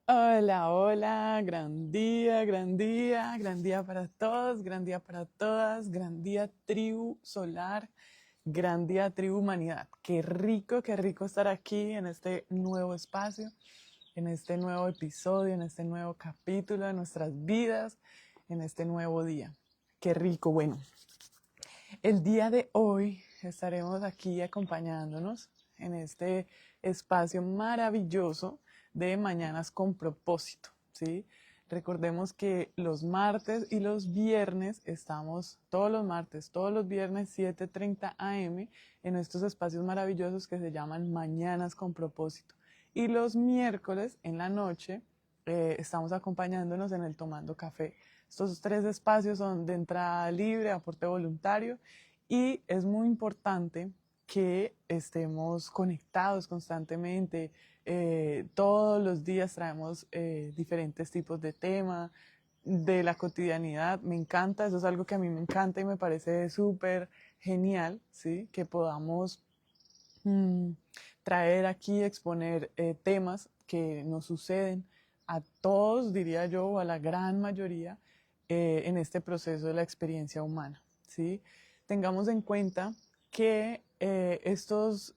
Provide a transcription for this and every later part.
Hola, hola, gran día para todos, gran día para todas, gran día tribu solar, gran día tribu humanidad. Qué rico estar aquí en este nuevo espacio, en este nuevo episodio, en este nuevo capítulo de nuestras vidas, en este nuevo día. Qué rico, bueno. El día de hoy estaremos aquí acompañándonos en este espacio maravilloso de Mañanas con propósito, ¿sí? Recordemos que los martes y los viernes estamos todos los viernes 7:30 am en estos espacios maravillosos que se llaman Mañanas con propósito. Y los miércoles en la noche estamos acompañándonos en el Tomando Café. Estos tres espacios son de entrada libre, aporte voluntario y es muy importante que estemos conectados constantemente. Todos los días traemos diferentes tipos de temas de la cotidianidad. Me encanta, eso es algo que a mí me encanta y me parece súper genial, ¿sí? Que podamos mm, traer aquí, exponer temas que nos suceden a todos, diría yo, o a la gran mayoría en este proceso de la experiencia humana, ¿sí? Tengamos en cuenta que estos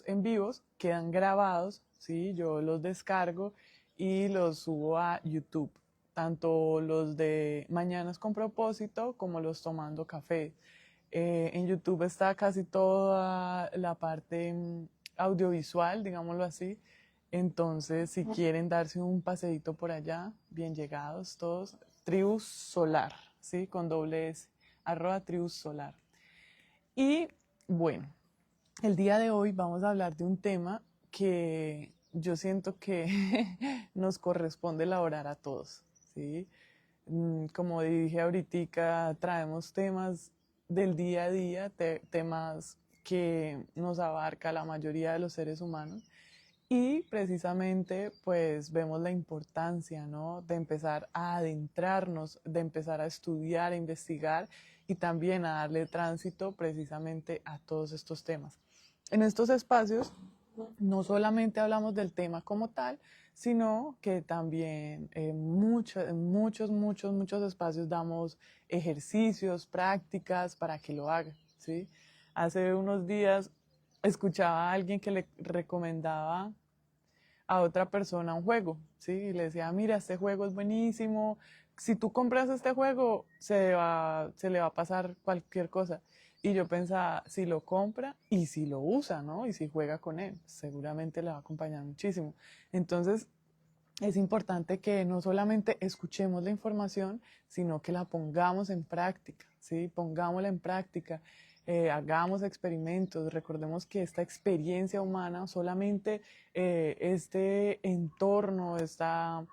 en vivos quedan grabados, ¿sí? Yo los descargo y los subo a YouTube, tanto los de Mañanas con propósito como los tomando café. En YouTube está casi toda la parte audiovisual, digámoslo así. Entonces, si quieren darse un paseíto por allá, bien llegados todos, Tribu Solar, ¿sí? Con doble S, @Tribu Solar. Y bueno, el día de hoy vamos a hablar de un tema que yo siento que nos corresponde elaborar a todos, ¿sí? Como dije ahorita, traemos temas del día a día, temas que nos abarca la mayoría de los seres humanos y precisamente pues vemos la importancia, ¿no? De empezar a adentrarnos, de empezar a estudiar, a investigar y también a darle tránsito precisamente a todos estos temas. En estos espacios no solamente hablamos del tema como tal, sino que también en muchos espacios damos ejercicios, prácticas para que lo hagan, ¿sí? Hace unos días escuchaba a alguien que le recomendaba a otra persona un juego, ¿sí? Y le decía, mira, este juego es buenísimo, si tú compras este juego, se le va a pasar cualquier cosa. Y yo pensaba, si lo compra y si lo usa, ¿no? Y si juega con él, seguramente le va a acompañar muchísimo. Entonces, es importante que no solamente escuchemos la información, sino que la pongamos en práctica, ¿sí? Pongámosla en práctica, hagamos experimentos, recordemos que esta experiencia humana, solamente este entorno, esta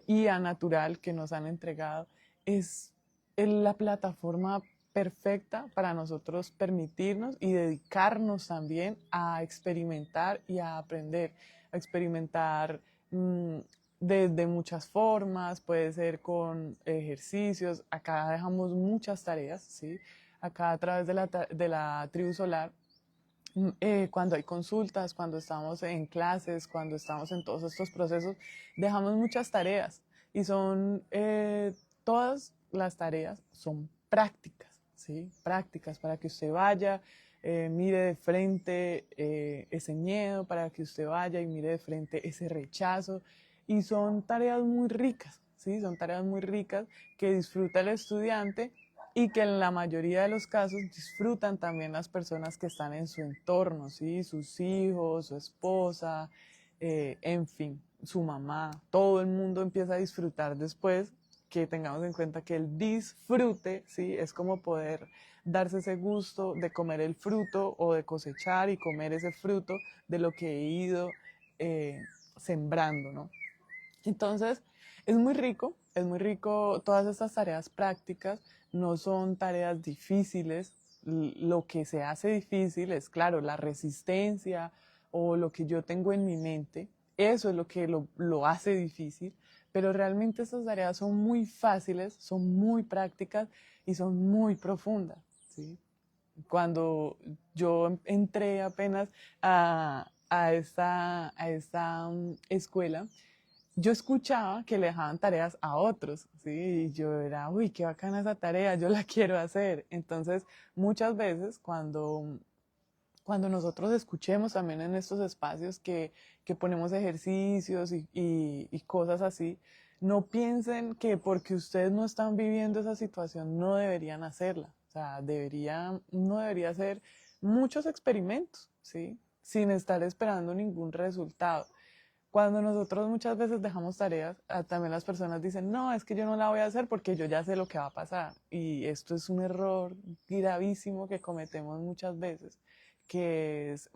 IA natural que nos han entregado, es la plataforma perfecta para nosotros permitirnos y dedicarnos también a experimentar y a aprender, a experimentar mm, de muchas formas, puede ser con ejercicios. Acá dejamos muchas tareas, ¿sí? Acá a través de la tribu solar, cuando hay consultas, cuando estamos en clases, cuando estamos en todos estos procesos, dejamos muchas tareas y todas las tareas son prácticas, ¿sí? Prácticas para que usted vaya, mire de frente ese miedo, para que usted vaya y mire de frente ese rechazo. Y son tareas muy ricas, ¿sí? Son tareas muy ricas que disfruta el estudiante y que en la mayoría de los casos disfrutan también las personas que están en su entorno, ¿sí? Sus hijos, su esposa, en fin, su mamá, todo el mundo empieza a disfrutar después, que tengamos en cuenta que el disfrute, ¿sí? Es como poder darse ese gusto de comer el fruto o de cosechar y comer ese fruto de lo que he ido eh, sembrando, ¿no? Entonces, es muy rico todas estas tareas prácticas, no son tareas difíciles. Lo que se hace difícil es, claro, la resistencia o lo que yo tengo en mi mente, eso es lo que lo hace difícil, pero realmente estas tareas son muy fáciles, son muy prácticas y son muy profundas, ¿sí? Cuando yo entré apenas a esta escuela, yo escuchaba que le dejaban tareas a otros, ¿sí? Y yo era, uy, qué bacana esa tarea, yo la quiero hacer. Entonces, muchas veces cuando nosotros escuchemos también en estos espacios que ponemos ejercicios y cosas así, no piensen que porque ustedes no están viviendo esa situación no deberían hacerla. O sea, uno debería hacer muchos experimentos, ¿sí? Sin estar esperando ningún resultado. Cuando nosotros muchas veces dejamos tareas, también las personas dicen, no, es que yo no la voy a hacer porque yo ya sé lo que va a pasar. Y esto es un error gravísimo que cometemos muchas veces, que es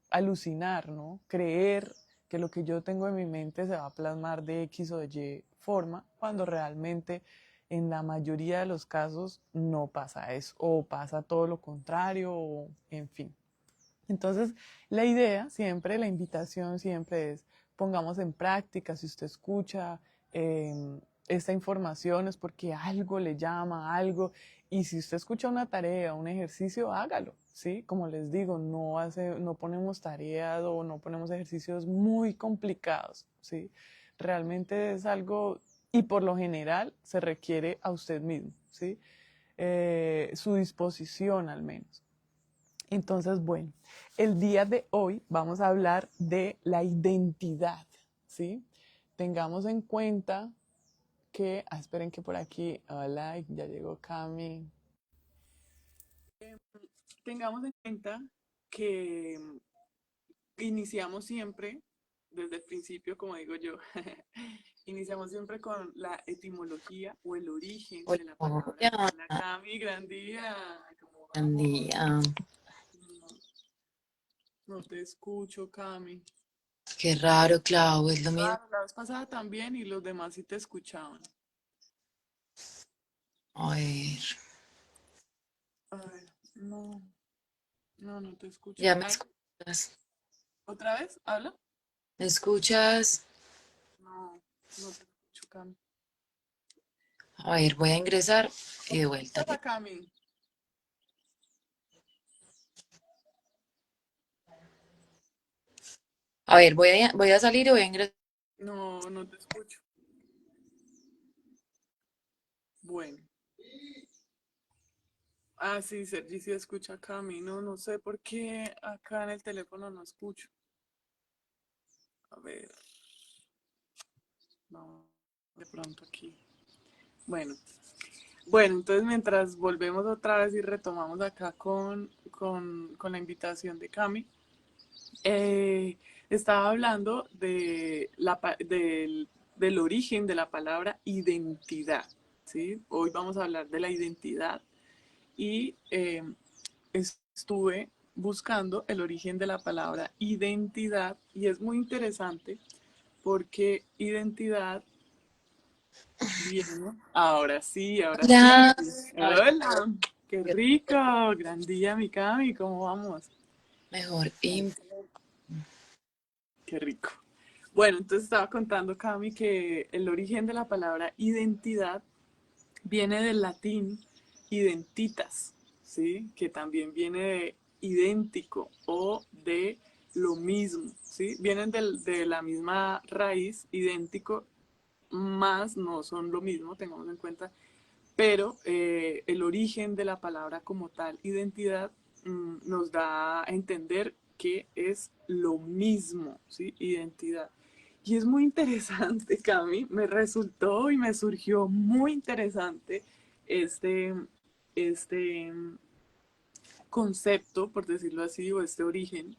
alucinar, ¿no? Creer que lo que yo tengo en mi mente se va a plasmar de X o de Y forma, cuando realmente en la mayoría de los casos no pasa eso, o pasa todo lo contrario, o en fin. Entonces, la idea siempre, la invitación siempre es pongamos en práctica, si usted escucha esta información es porque algo le llama, algo, y si usted escucha una tarea, un ejercicio, hágalo, ¿sí? Como les digo, no ponemos tareas o no ponemos ejercicios muy complicados, ¿sí? Realmente es algo, y por lo general se requiere a usted mismo, ¿sí? Su disposición al menos. Entonces, bueno, el día de hoy vamos a hablar de la identidad, ¿sí? Tengamos en cuenta que, esperen que por aquí, hola, ya llegó Cami. Tengamos en cuenta que iniciamos siempre, desde el principio, como digo yo, iniciamos siempre con la etimología o el origen Hola, de la palabra. Hola Cami, gran día, ¿cómo buen vamos? día. No te escucho, Cami. Qué raro, Clau, es lo mismo. Claro, la vez pasada también y los demás sí te escuchaban. A ver, A ver, no, no te escucho. ¿ya me Ay, escuchas? ¿otra vez? ¿Habla? ¿Me escuchas? No te escucho, Cami. A ver, voy a ingresar y de vuelta. Hola, Cami. A ver, voy a salir y voy a ingresar. No te escucho. Bueno. Sí, Sergi sí escucha a Cami. No sé por qué acá en el teléfono no escucho. A ver, no, de pronto aquí. Bueno, bueno, entonces mientras volvemos otra vez y retomamos acá con la invitación de Cami, eh, estaba hablando del origen de la palabra identidad, ¿sí? Hoy vamos a hablar de la identidad y estuve buscando el origen de la palabra identidad y es muy interesante porque identidad viene, ahora sí. Hola. Ay, Hola, qué rico, gran día, mi Cami, ¿cómo vamos? mejor. Qué rico. Bueno, entonces estaba contando, Cami, que el origen de la palabra identidad viene del latín identitas, ¿sí? Que también viene de idéntico o de lo mismo, ¿sí? Vienen de la misma raíz, idéntico, más no son lo mismo, tengamos en cuenta, pero el origen de la palabra como tal, identidad, nos da a entender que es lo mismo, ¿sí? Identidad. Y es muy interesante, Cami, me resultó y me surgió muy interesante este, este concepto, por decirlo así, o este origen,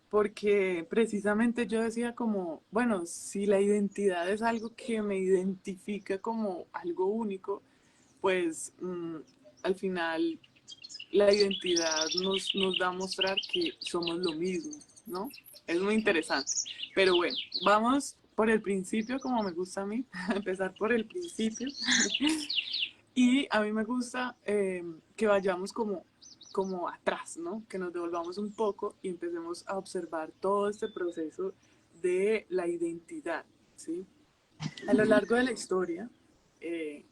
porque precisamente yo decía como, bueno, si la identidad es algo que me identifica como algo único, pues al final la identidad nos da a mostrar que somos lo mismo, ¿no? Es muy interesante. Pero bueno, vamos por el principio, como me gusta a mí, empezar por el principio. Y a mí me gusta que vayamos como atrás, ¿no? Que nos devolvamos un poco y empecemos a observar todo este proceso de la identidad, ¿sí? A lo largo de la historia eh,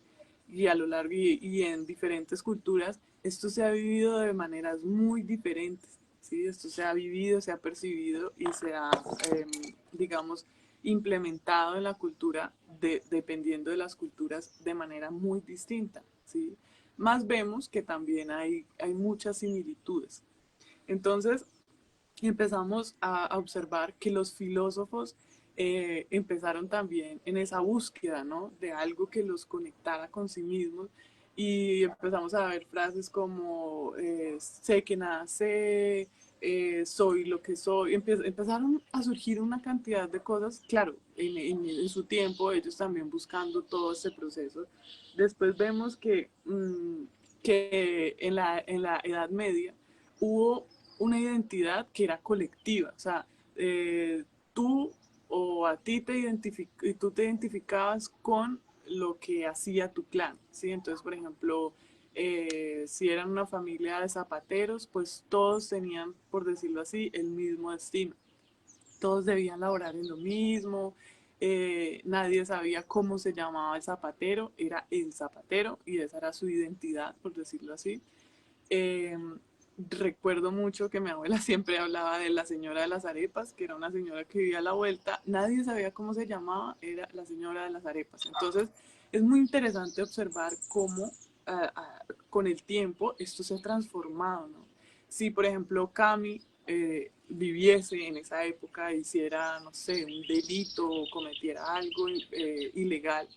y a lo largo y en diferentes culturas, esto se ha vivido de maneras muy diferentes, ¿sí? Esto se ha vivido, se ha percibido y se ha, digamos, implementado en la cultura dependiendo de las culturas de manera muy distinta, ¿sí? Más vemos que también hay muchas similitudes. Entonces, empezamos a observar que los filósofos empezaron también en esa búsqueda, ¿no? De algo que los conectara con sí mismos y empezamos a ver frases como sé que nada sé, soy lo que soy. Empezaron a surgir una cantidad de cosas, claro, en su tiempo ellos también buscando todo este proceso. Después vemos que en la Edad Media hubo una identidad que era colectiva, o sea, tú o a ti tú te identificabas con lo que hacía tu clan, ¿sí? Entonces, por ejemplo, si eran una familia de zapateros, pues todos tenían, por decirlo así, el mismo destino. Todos debían laborar en lo mismo, nadie sabía cómo se llamaba el zapatero, era el zapatero y esa era su identidad, por decirlo así. Eh, Recuerdo mucho que mi abuela siempre hablaba de la señora de las arepas, que era una señora que vivía a la vuelta. Nadie sabía cómo se llamaba, era la señora de las arepas. Entonces, es muy interesante observar cómo con el tiempo esto se ha transformado, ¿no? Si, por ejemplo, Cami viviese en esa época, hiciera, no sé, un delito o cometiera algo ilegal,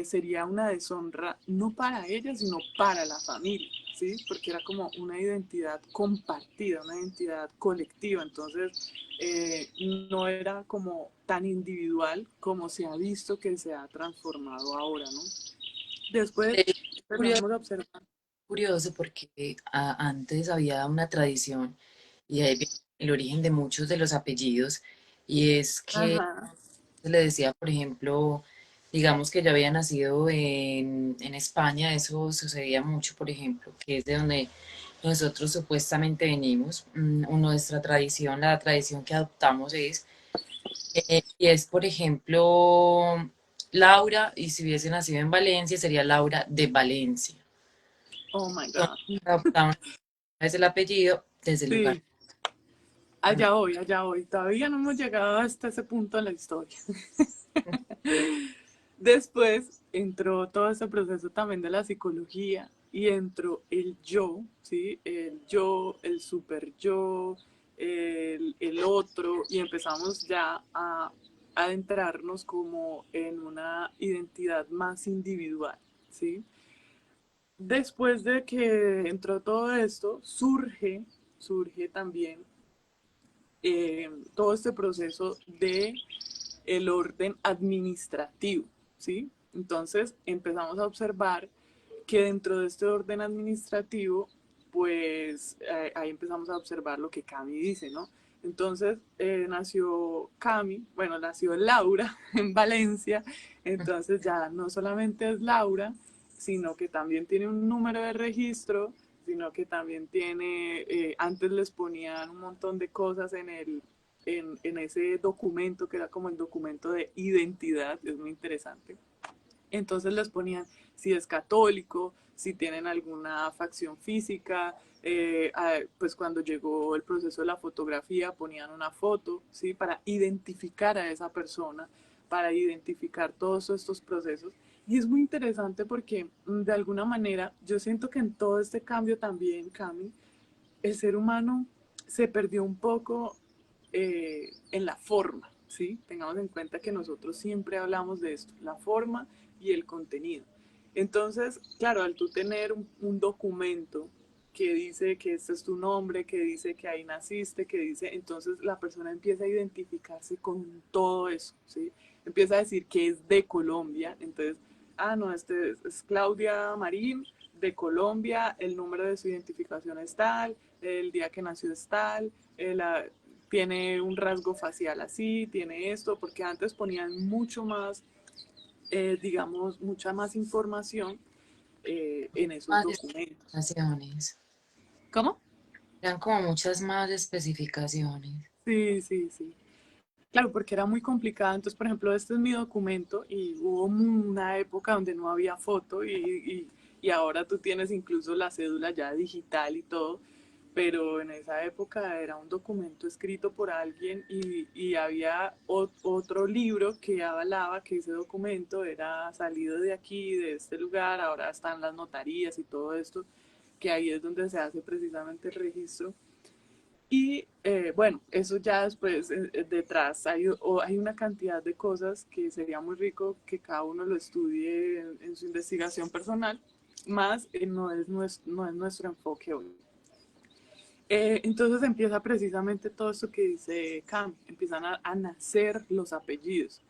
sería una deshonra no para ella, sino para la familia, ¿sí? Porque era como una identidad compartida, una identidad colectiva, entonces no era como tan individual como se ha visto que se ha transformado ahora, ¿no? Después Es curioso, empezamos a observar. curioso porque antes había una tradición y ahí viene el origen de muchos de los apellidos y es que Ajá. se le decía, por ejemplo, digamos que yo había nacido en España, eso sucedía mucho, por ejemplo, que es de donde nosotros supuestamente venimos. Nuestra tradición, la tradición que adoptamos y es, por ejemplo, Laura, y si hubiese nacido en Valencia, sería Laura de Valencia. Oh my Entonces, God. adoptamos es el apellido desde el lugar. Sí, allá voy, allá voy. Todavía no hemos llegado hasta ese punto en la historia. Después entró todo ese proceso también de la psicología y entró el ¿sí? El yo, el super yo, el otro, y empezamos ya a adentrarnos como en una identidad más individual, ¿sí? Después de que entró todo esto, surge también todo este proceso de el orden administrativo, ¿sí? Entonces empezamos a observar que dentro de este orden administrativo, pues ahí empezamos a observar lo que Cami dice, ¿no? Entonces nació Cami, bueno, nació Laura en Valencia, entonces ya no solamente es Laura, sino que también tiene un número de registro, sino que también tiene, antes les ponían un montón de cosas en ese documento que era como el documento de identidad, es muy interesante. Entonces les ponían si es católico, si tienen alguna facción física, pues cuando llegó el proceso de la fotografía ponían una foto, ¿sí? Para identificar a esa persona, para identificar todos estos procesos. Y es muy interesante porque de alguna manera yo siento que en todo este cambio también, Cami, el ser humano se perdió un poco en la forma, ¿sí? Tengamos en cuenta que nosotros siempre hablamos de esto, la forma y el contenido. Entonces, claro, al tú tener un documento que dice que este es tu nombre, que dice que ahí naciste, que dice, entonces la persona empieza a identificarse con todo eso, ¿sí? Empieza a decir que es de Colombia, entonces, ah, no, este es Claudia Marín de Colombia, el número de su identificación es tal, el día que nació es tal, tiene un rasgo facial así, tiene esto, porque antes ponían mucho más, digamos, mucha más información en esos Más documentos. especificaciones. ¿Cómo? Eran como muchas más especificaciones. Sí, sí, sí. Claro, porque era muy complicado. Entonces, por ejemplo, este es mi documento y hubo una época donde no había foto y ahora tú tienes incluso la cédula ya digital y todo. pero en esa época era un documento escrito por alguien y había otro libro que avalaba que ese documento era salido de aquí, de este lugar, ahora están las notarías y todo esto, que ahí es donde se hace precisamente el registro. Y bueno, eso ya después detrás hay una cantidad de cosas que sería muy rico que cada uno lo estudie en su investigación personal, más no es nuestro enfoque hoy. Entonces empieza precisamente todo esto que dice Cam, empiezan a nacer los apellidos.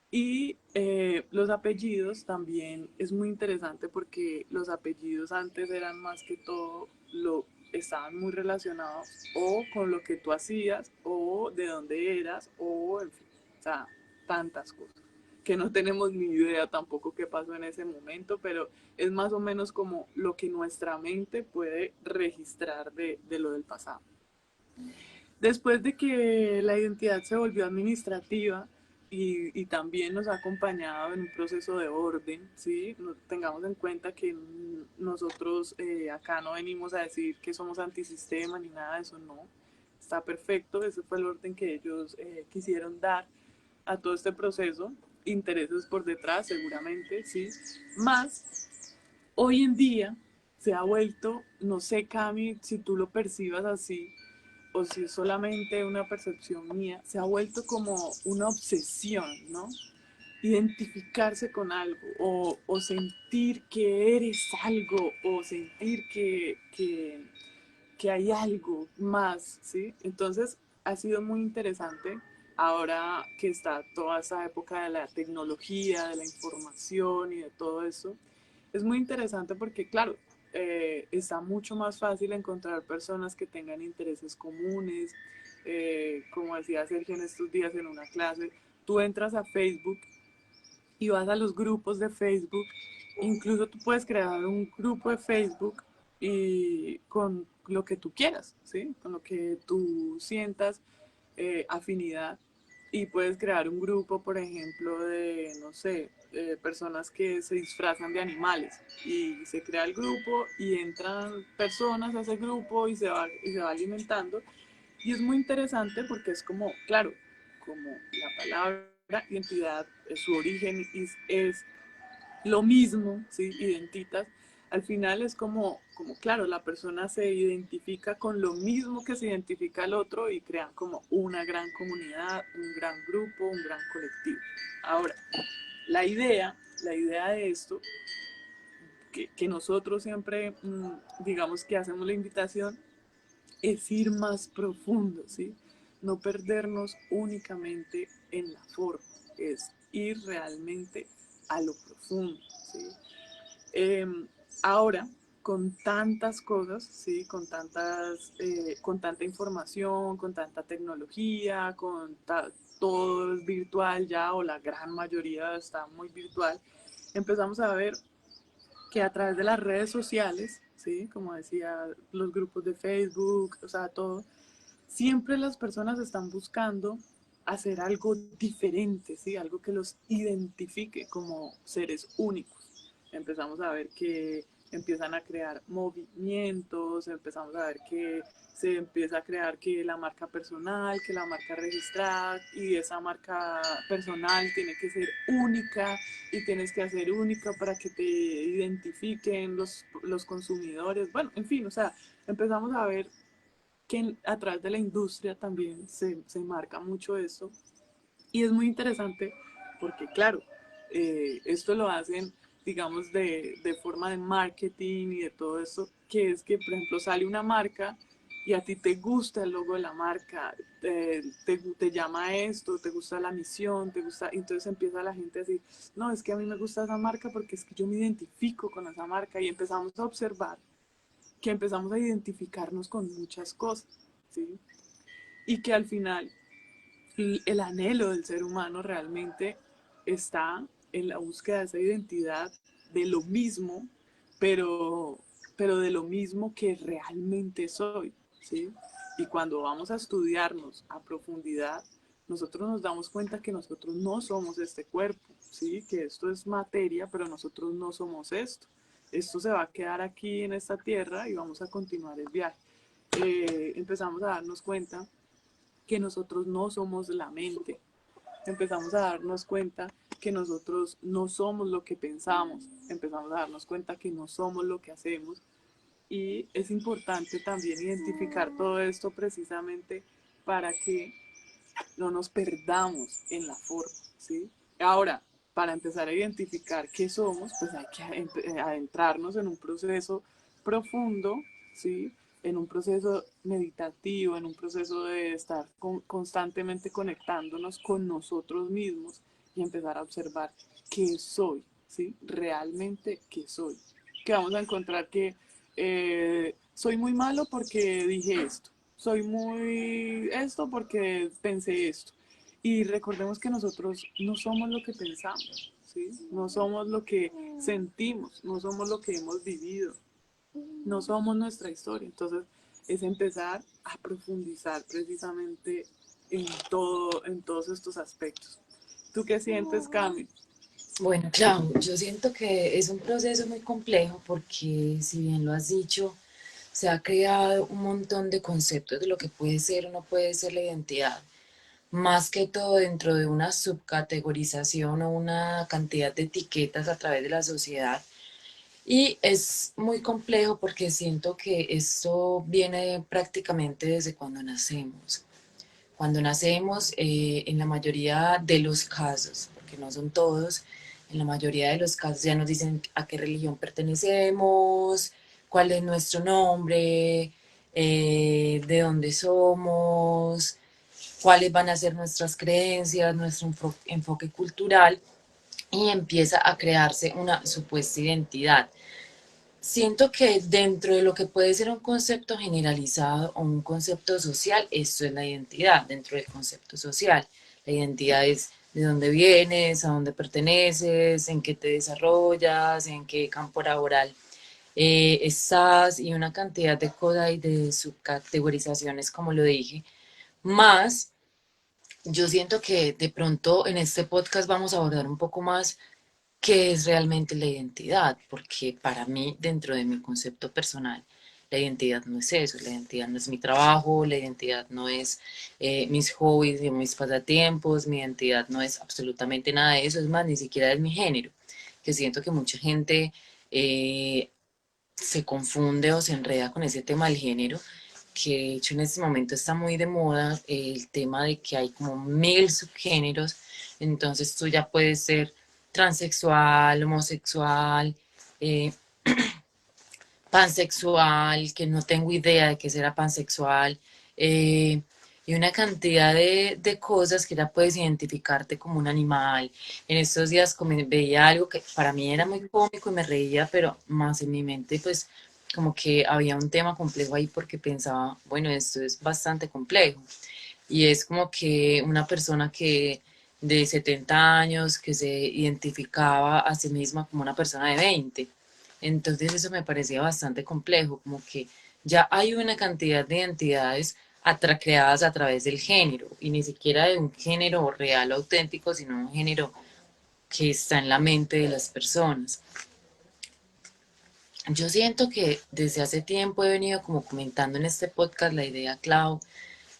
Y los apellidos también es muy interesante porque los apellidos antes eran más que todo, estaban muy relacionados o con lo que tú hacías o de dónde eras o en fin, o sea, tantas cosas que no tenemos ni idea tampoco qué pasó en ese momento, pero es más o menos como lo que nuestra mente puede registrar de lo del pasado. Después de que la identidad se volvió administrativa y también nos ha acompañado en un proceso de orden, ¿sí? Tengamos en cuenta que nosotros acá no venimos a decir que somos antisistema ni nada de eso, no. Está perfecto, ese fue el orden que ellos quisieron dar a todo este proceso. Intereses por detrás, seguramente, sí. Más, hoy en día se ha vuelto, no sé, Cami, si tú lo percibas así, o si es solamente una percepción mía, se ha vuelto como una obsesión, ¿no? Identificarse con algo o sentir que eres algo o sentir que hay algo más, ¿sí? Entonces ha sido muy interesante ahora que está toda esa época de la tecnología, de la información y de todo eso. Es muy interesante porque, claro, está mucho más fácil encontrar personas que tengan intereses comunes. Como decía Sergio en estos días en una clase, tú entras a Facebook y vas a los grupos de Facebook, incluso tú puedes crear un grupo de Facebook y con lo que tú quieras, ¿sí? Con lo que tú sientas afinidad y puedes crear un grupo, por ejemplo, de, no sé, personas que se disfrazan de animales y se crea el grupo y entran personas a ese grupo y se va alimentando y es muy interesante porque es como, claro, como la palabra identidad, su origen es lo mismo, ¿sí? Identitas, al final es como, claro, la persona se identifica con lo mismo que se identifica el otro y crean como una gran comunidad, un gran grupo, un gran colectivo. Ahora, la idea de esto, que nosotros siempre, digamos que hacemos la invitación, es ir más profundo, ¿sí? No perdernos únicamente en la forma, es ir realmente a lo profundo, ¿sí? Eh, Ahora, con tantas cosas, ¿sí? Con tanta información, con tanta tecnología, todo es virtual ya, o la gran mayoría está muy virtual, empezamos a ver que a través de las redes sociales, ¿sí? Como decía, los grupos de Facebook, o sea, todo, siempre las personas están buscando hacer algo diferente, ¿sí? Algo que los identifique como seres únicos. Empezamos a ver que empiezan a crear movimientos, empezamos a ver que se empieza a crear que la marca personal, que la marca registrada y esa marca personal tiene que ser única y tienes que hacer única para que te identifiquen los consumidores. Bueno, en fin, o sea, empezamos a ver que a través de la industria también se marca mucho eso. Y es muy interesante porque, claro, esto lo hacen, digamos, de forma de marketing y de todo eso, que es que, por ejemplo, sale una marca y a ti te gusta el logo de la marca, te llama esto, te gusta la misión, te gusta, entonces empieza la gente a decir, no, es que a mí me gusta esa marca porque es que yo me identifico con esa marca y empezamos a observar que empezamos a identificarnos con muchas cosas, ¿sí? Y que al final el anhelo del ser humano realmente está en la búsqueda de esa identidad de lo mismo, pero, pero de lo mismo que realmente soy, ¿sí? Y cuando vamos a estudiarnos a profundidad, nosotros nos damos cuenta que nosotros no somos este cuerpo, ¿sí? Que esto es materia, pero nosotros no somos esto. Esto se va a quedar aquí en esta tierra y vamos a continuar el viaje. empezamos a darnos cuenta que nosotros no somos la mente. Empezamos a darnos cuenta que nosotros no somos lo que pensamos. Empezamos a darnos cuenta que no somos lo que hacemos. Y es importante también identificar todo esto precisamente para que no nos perdamos en la forma, ¿sí? Ahora, para empezar a identificar qué somos, pues hay que adentrarnos en un proceso profundo, ¿sí? En un proceso meditativo, en un proceso de estar constantemente conectándonos con nosotros mismos y empezar a observar qué soy, ¿sí? Realmente qué soy. Que vamos a encontrar que soy muy malo porque dije esto, soy muy esto porque pensé esto. Y recordemos que nosotros no somos lo que pensamos, ¿sí? No somos lo que sentimos, no somos lo que hemos vivido, no somos nuestra historia. Entonces es empezar a profundizar precisamente en todos estos aspectos. ¿Tú qué sientes, Cami? Bueno, claro, yo siento que es un proceso muy complejo porque, si bien lo has dicho, se ha creado un montón de conceptos de lo que puede ser o no puede ser la identidad, más que todo dentro de una subcategorización o una cantidad de etiquetas a través de la sociedad. Y es muy complejo porque siento que esto viene prácticamente desde cuando nacemos. Cuando nacemos, en la mayoría de los casos, porque no son todos, en la mayoría de los casos ya nos dicen a qué religión pertenecemos, cuál es nuestro nombre, de dónde somos, cuáles van a ser nuestras creencias, nuestro enfoque cultural, y empieza a crearse una supuesta identidad. Siento que dentro de lo que puede ser un concepto generalizado o un concepto social, esto es la identidad dentro del concepto social. La identidad es de dónde vienes, a dónde perteneces, en qué te desarrollas, en qué campo laboral estás, y una cantidad de cosas y de subcategorizaciones, como lo dije. Más, yo siento que de pronto en este podcast vamos a abordar un poco más qué es realmente la identidad, porque para mí, dentro de mi concepto personal, la identidad no es eso, la identidad no es mi trabajo, la identidad no es mis hobbies y mis pasatiempos, mi identidad no es absolutamente nada de eso, es más, ni siquiera es mi género, que siento que mucha gente eh, se confunde o se enreda con ese tema del género, que de hecho en este momento está muy de moda el tema de que hay como 1000 subgéneros, entonces tú ya puedes ser transexual, homosexual, eh, pansexual, que no tengo idea de qué será pansexual, eh, y una cantidad de cosas que ya puedes identificarte como un animal. En estos días veía algo que para mí era muy cómico y me reía, pero más en mi mente pues como que había un tema complejo ahí porque pensaba, bueno, esto es bastante complejo. Y es como que una persona que de 70 años que se identificaba a sí misma como una persona de 20. Entonces eso me parecía bastante complejo, como que ya hay una cantidad de identidades creadas a través del género, y ni siquiera de un género real o auténtico, sino un género que está en la mente de las personas. Yo siento que desde hace tiempo he venido como comentando en este podcast la idea, Clau,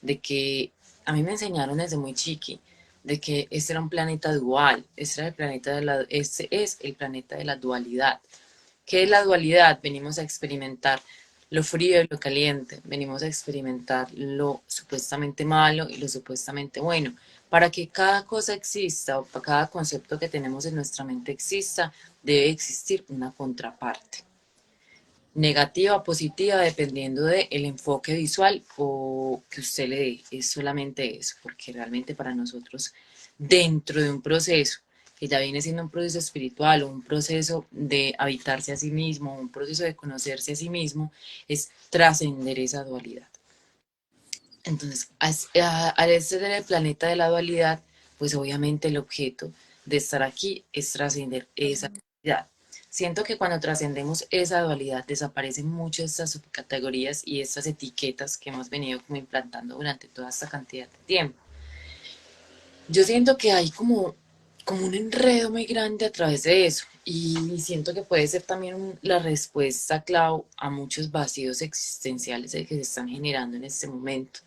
de que a mí me enseñaron desde muy chiqui de que este era un planeta dual, este es el planeta de la dualidad. ¿Qué es la dualidad? Venimos a experimentar lo frío y lo caliente, venimos a experimentar lo supuestamente malo y lo supuestamente bueno. Para que cada cosa exista o para cada concepto que tenemos en nuestra mente exista, debe existir una contraparte, negativa o positiva, dependiendo del enfoque visual o que usted le dé. Es solamente eso, porque realmente para nosotros, dentro de un proceso que ya viene siendo un proceso espiritual o un proceso de habitarse a sí mismo, un proceso de conocerse a sí mismo, es trascender esa dualidad. Entonces, al ser el planeta de la dualidad, pues obviamente el objeto de estar aquí es trascender esa dualidad. Siento que cuando trascendemos esa dualidad desaparecen muchas de estas subcategorías y estas etiquetas que hemos venido como implantando durante toda esta cantidad de tiempo. Yo siento que hay como como un enredo muy grande a través de eso. Y siento que puede ser también la respuesta, Clau, a muchos vacíos existenciales que se están generando en este momento.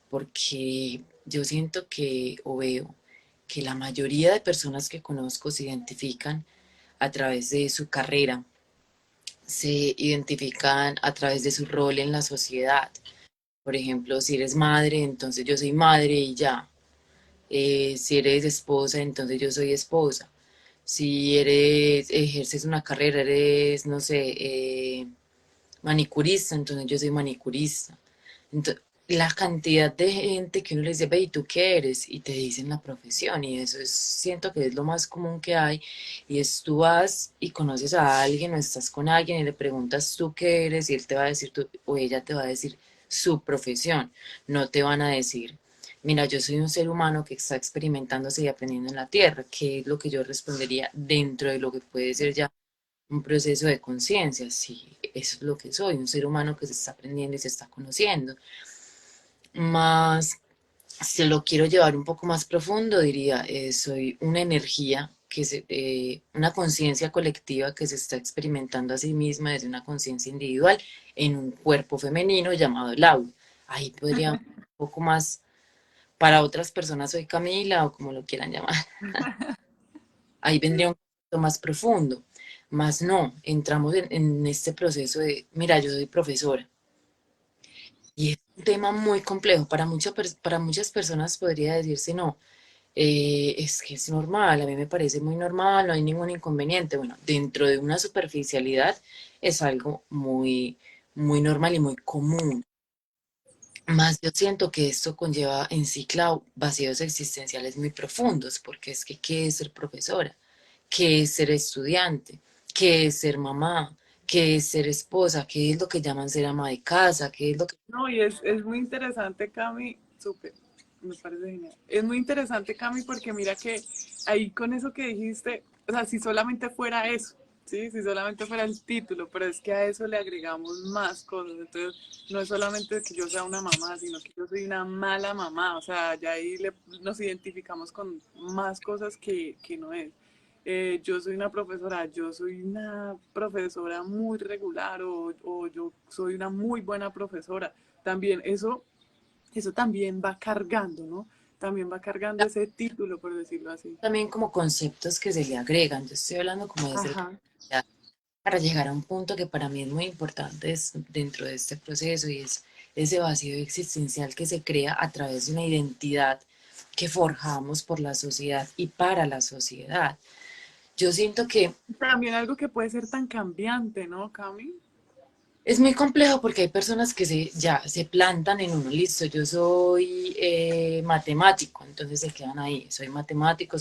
Porque yo siento que, o veo, que la mayoría de personas que conozco se identifican a través de su carrera, se identifican a través de su rol en la sociedad. Por ejemplo, si eres madre, entonces yo soy madre y ya. Si eres esposa, entonces yo soy esposa. Si ejerces una carrera, eres, no sé, manicurista, entonces yo soy manicurista. Entonces, la cantidad de gente que uno les dice, ve, ¿y tú qué eres? Y te dicen la profesión, y eso es, siento que es lo más común que hay, y es tú vas y conoces a alguien o estás con alguien y le preguntas tú qué eres, y él te va a decir, o ella te va a decir su profesión, no te van a decir, mira, yo soy un ser humano que está experimentándose y aprendiendo en la tierra, que es lo que yo respondería dentro de lo que puede ser ya un proceso de conciencia, sí, eso es lo que soy, un ser humano que se está aprendiendo y se está conociendo. Más, si lo quiero llevar un poco más profundo, diría, soy una energía, una conciencia colectiva que se está experimentando a sí misma desde una conciencia individual en un cuerpo femenino llamado el aura. Ahí podría un poco más, para otras personas soy Camila o como lo quieran llamar. Ahí vendría un poquito más profundo. Más no, entramos en este proceso de, mira, yo soy profesora. Y es un tema muy complejo. Para muchas personas podría decirse, no, es que es normal, a mí me parece muy normal, no hay ningún inconveniente. Bueno, dentro de una superficialidad es algo muy, muy normal y muy común. Más yo siento que esto conlleva en sí, Clau, vacíos existenciales muy profundos, porque es que, ¿qué es ser profesora? ¿Qué es ser estudiante? ¿Qué es ser mamá? ¿Qué es ser esposa? ¿Qué es lo que llaman ser ama de casa? ¿Qué es lo que... No, y es muy interesante, Cami, súper, me parece genial. Es muy interesante, Cami, porque mira que ahí con eso que dijiste, o sea, si solamente fuera eso, ¿sí? Si solamente fuera el título, pero es que a eso le agregamos más cosas. Entonces, no es solamente que yo sea una mamá, sino que yo soy una mala mamá. O sea, ya ahí nos identificamos con más cosas que no es. Yo soy una profesora, yo soy una profesora muy regular o yo soy una muy buena profesora. También eso también va cargando, ¿no? También va cargando ese título, por decirlo así. También como conceptos que se le agregan. Yo estoy hablando como desde la Ajá. realidad, para llegar a un punto que para mí es muy importante dentro de este proceso y es ese vacío existencial que se crea a través de una identidad que forjamos por la sociedad y para la sociedad. Yo siento que También algo que puede ser tan cambiante, ¿no, Cami? es muy complejo porque hay personas que ya se plantan en uno, listo, yo soy matemático, entonces se quedan ahí, soy matemático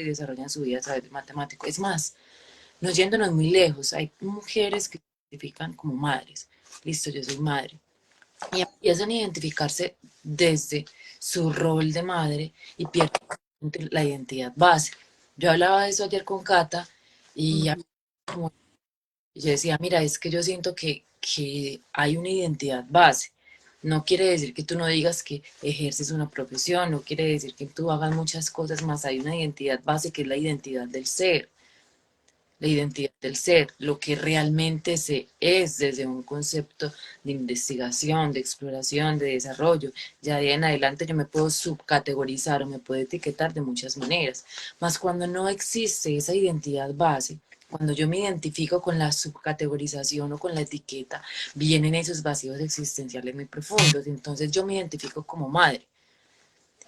y desarrollan su vida a través de matemático. Es más, no yéndonos muy lejos, hay mujeres que se identifican como madres, listo, yo soy madre, y empiezan a identificarse desde su rol de madre y pierden la identidad base. Yo hablaba de eso ayer con Cata y Ujú. y yo decía, mira, es que yo siento que hay una identidad base. No quiere decir que tú no digas que ejerces una profesión, no quiere decir que tú hagas muchas cosas más. Hay una identidad base que es la identidad del ser, la identidad del ser, lo que realmente se es desde un concepto de investigación, de exploración, de desarrollo. Ya de ahí en adelante yo me puedo subcategorizar o me puedo etiquetar de muchas maneras. Mas cuando no existe esa identidad base, cuando yo me identifico con la subcategorización o con la etiqueta, vienen esos vacíos existenciales muy profundos. Entonces yo me identifico como madre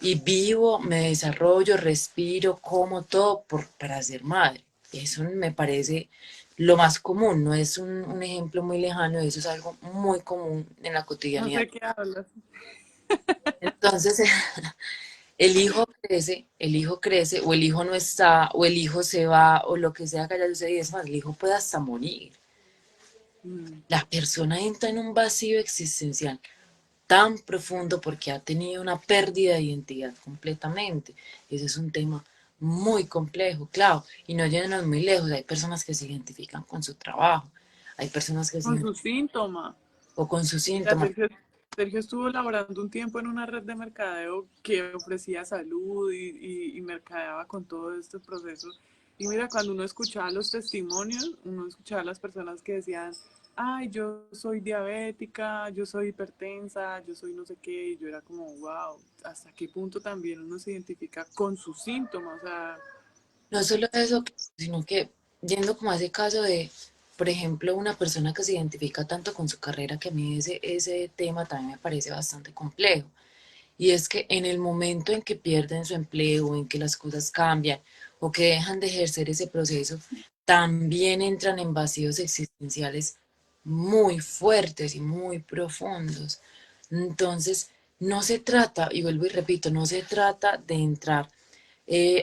y vivo, me desarrollo, respiro, como todo para ser madre. Eso me parece lo más común, no es un ejemplo muy lejano, eso es algo muy común en la No cotidianidad. sé qué hablas. Entonces, el hijo crece, o el hijo no está, o el hijo se va, o lo que sea que haya sucedido, es más, el hijo puede hasta morir. Mm. La persona entra en un vacío existencial tan profundo porque ha tenido una pérdida de identidad completamente. Ese es un tema muy complejo, claro, y no llévenos muy lejos. Hay personas que se identifican con su trabajo, hay personas que se Con identifican su síntoma. o con sus Fíjate síntomas. Sergio estuvo laborando un tiempo en una red de mercadeo que ofrecía salud y mercadeaba con todo este proceso. Y mira, cuando uno escuchaba los testimonios, uno escuchaba a las personas que decían, ay, yo soy diabética, yo soy hipertensa, yo soy no sé qué, y yo era como, wow, ¿hasta qué punto también uno se identifica con sus síntomas? O sea, No solo eso, sino que yendo como a ese caso de, por ejemplo, una persona que se identifica tanto con su carrera, que a mí ese tema también me parece bastante complejo. Y es que en el momento en que pierden su empleo, en que las cosas cambian o que dejan de ejercer ese proceso, también entran en vacíos existenciales muy fuertes y muy profundos. Entonces, no se trata, y vuelvo y repito, no se trata de entrar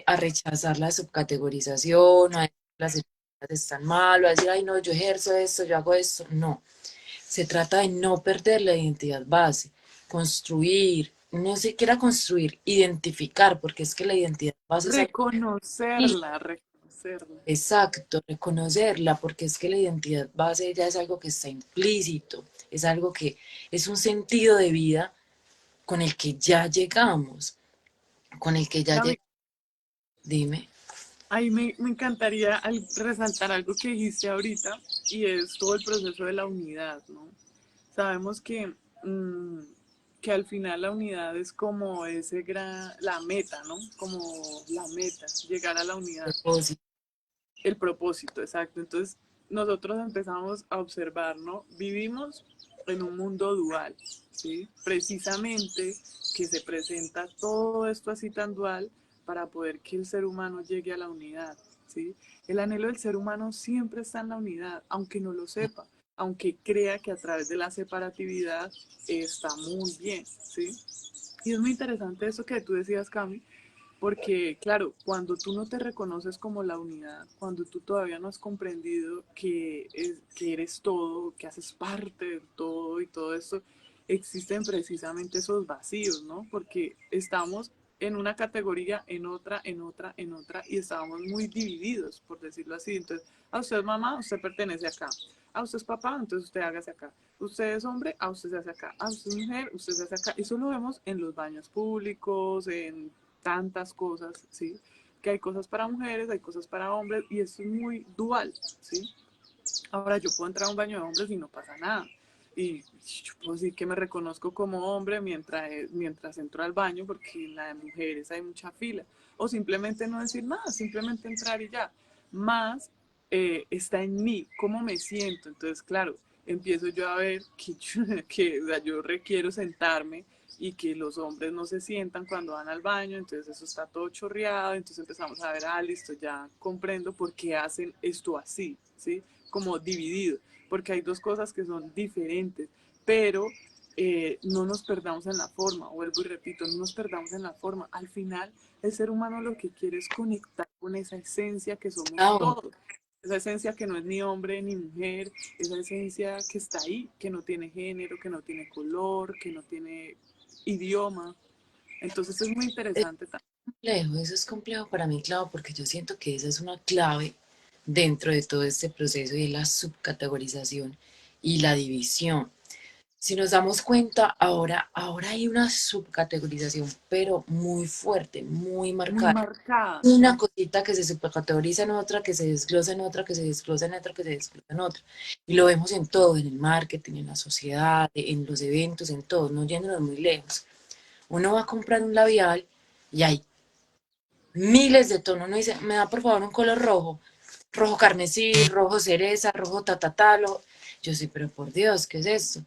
a rechazar la subcategorización, a decir que las etiquetas están mal, o a decir, ay, no, yo ejerzo esto, yo hago esto. No, se trata de no perder la identidad base, construir, no siquiera construir, identificar, porque es que la identidad base es algo reconocerla, reconocerla. exacto, reconocerla, porque es que la identidad base ya es algo que está implícito, es algo que es un sentido de vida con el que ya llegamos, con el que ya Cami, llegamos. Dime. ahí me encantaría resaltar algo que dijiste ahorita y es todo el proceso de la unidad, ¿no? Sabemos mm, que al final la unidad es como ese gran, la meta, ¿no? Como la meta, llegar a la unidad. Propósito. El propósito, exacto. Entonces, nosotros empezamos a observar, ¿no? Vivimos en un mundo dual, ¿sí? Precisamente que se presenta todo esto así tan dual para poder que el ser humano llegue a la unidad, ¿sí? El anhelo del ser humano siempre está en la unidad, aunque no lo sepa, aunque crea que a través de la separatividad está muy bien, ¿sí? Y es muy interesante eso que tú decías, Cami, porque, claro, cuando tú no te reconoces como la unidad, cuando tú todavía no has comprendido que eres todo, que haces parte del todo y todo esto, existen precisamente esos vacíos, ¿no? Porque estamos en una categoría, en otra, en otra, en otra, y estábamos muy divididos, por decirlo así. Entonces, a usted es mamá, usted pertenece acá. A usted es papá, entonces usted hágase acá. Usted es hombre, a usted se hace acá. A usted es mujer, usted se hace acá. Eso lo vemos en los baños públicos, en tantas cosas, ¿sí? Que hay cosas para mujeres, hay cosas para hombres, y esto es muy dual, ¿sí? Ahora yo puedo entrar a un baño de hombres y no pasa nada. Y yo puedo decir que me reconozco como hombre mientras entro al baño, porque en la de mujeres hay mucha fila. O simplemente no decir nada, simplemente entrar y ya. Más está en mí, cómo me siento. Entonces, claro, empiezo yo a ver que o sea, yo requiero sentarme y que los hombres no se sientan cuando van al baño, entonces eso está todo chorreado, entonces empezamos a ver, ah, listo, ya comprendo por qué hacen esto así, ¿sí? Como dividido, porque hay dos cosas que son diferentes, pero no nos perdamos en la forma, vuelvo y repito, no nos perdamos en la forma. Al final, el ser humano lo que quiere es conectar con esa esencia que somos Ah, todos, esa esencia que no es ni hombre ni mujer, esa esencia que está ahí, que no tiene género, que no tiene color, que no tiene idioma. Entonces es muy es interesante también. complejo, eso es complejo para mí, claro, porque yo siento que esa es una clave dentro de todo este proceso y la subcategorización y la división. Si nos damos cuenta, ahora hay una subcategorización, pero muy fuerte, muy Muy marcada. marcada, Una sí. cosita que se subcategoriza en otra, que se desglosa en otra, que se desglosa en otra, que se desglosa en otra. Y lo vemos en todo, en el marketing, en la sociedad, en los eventos, en todo, no yéndonos muy lejos. Uno va a comprar un labial y hay miles de tonos. Uno dice, me da por favor un color rojo, rojo carmesí, rojo cereza, rojo tatatalo. Yo sí, pero por Dios, ¿qué es esto?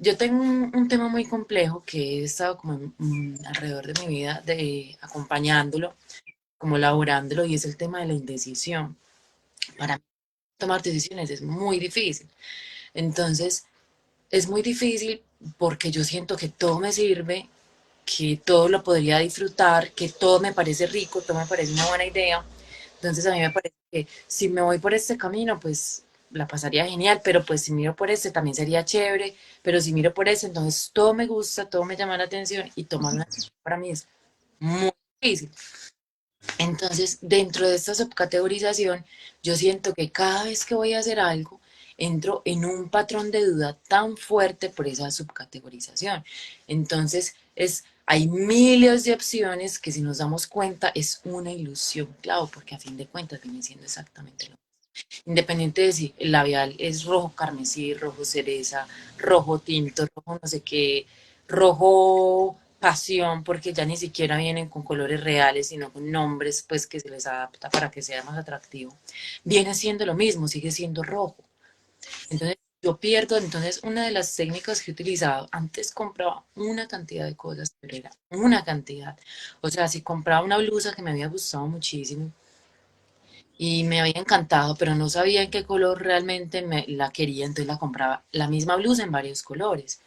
Yo tengo un tema muy complejo que he estado como alrededor de mi vida acompañándolo, como laborándolo, y es el tema de la indecisión. Para mí, tomar decisiones es muy difícil. Entonces, es muy difícil porque yo siento que todo me sirve, que todo lo podría disfrutar, que todo me parece rico, todo me parece una buena idea. Entonces a mí me parece que si me voy por este camino, pues la pasaría genial, pero pues si miro por este también sería chévere, pero si miro por este, entonces todo me gusta, todo me llama la atención y tomar una decisión para mí es muy difícil. Entonces, dentro de esta subcategorización, yo siento que cada vez que voy a hacer algo, entro en un patrón de duda tan fuerte por esa subcategorización. Entonces, hay miles de opciones que si nos damos cuenta es una ilusión, claro, porque a fin de cuentas viene siendo exactamente lo mismo. Independiente de si el labial es rojo carmesí, rojo cereza, rojo tinto, rojo no sé qué, rojo pasión, porque ya ni siquiera vienen con colores reales, sino con nombres pues que se les adapta para que sea más atractivo. Viene siendo lo mismo, sigue siendo rojo. Entonces yo pierdo, entonces una de las técnicas que he utilizado, antes compraba una cantidad de cosas, pero era una cantidad. O sea, si compraba una blusa que me había gustado muchísimo, y me había encantado, pero no sabía en qué color realmente me la quería, entonces la compraba la misma blusa en varios colores.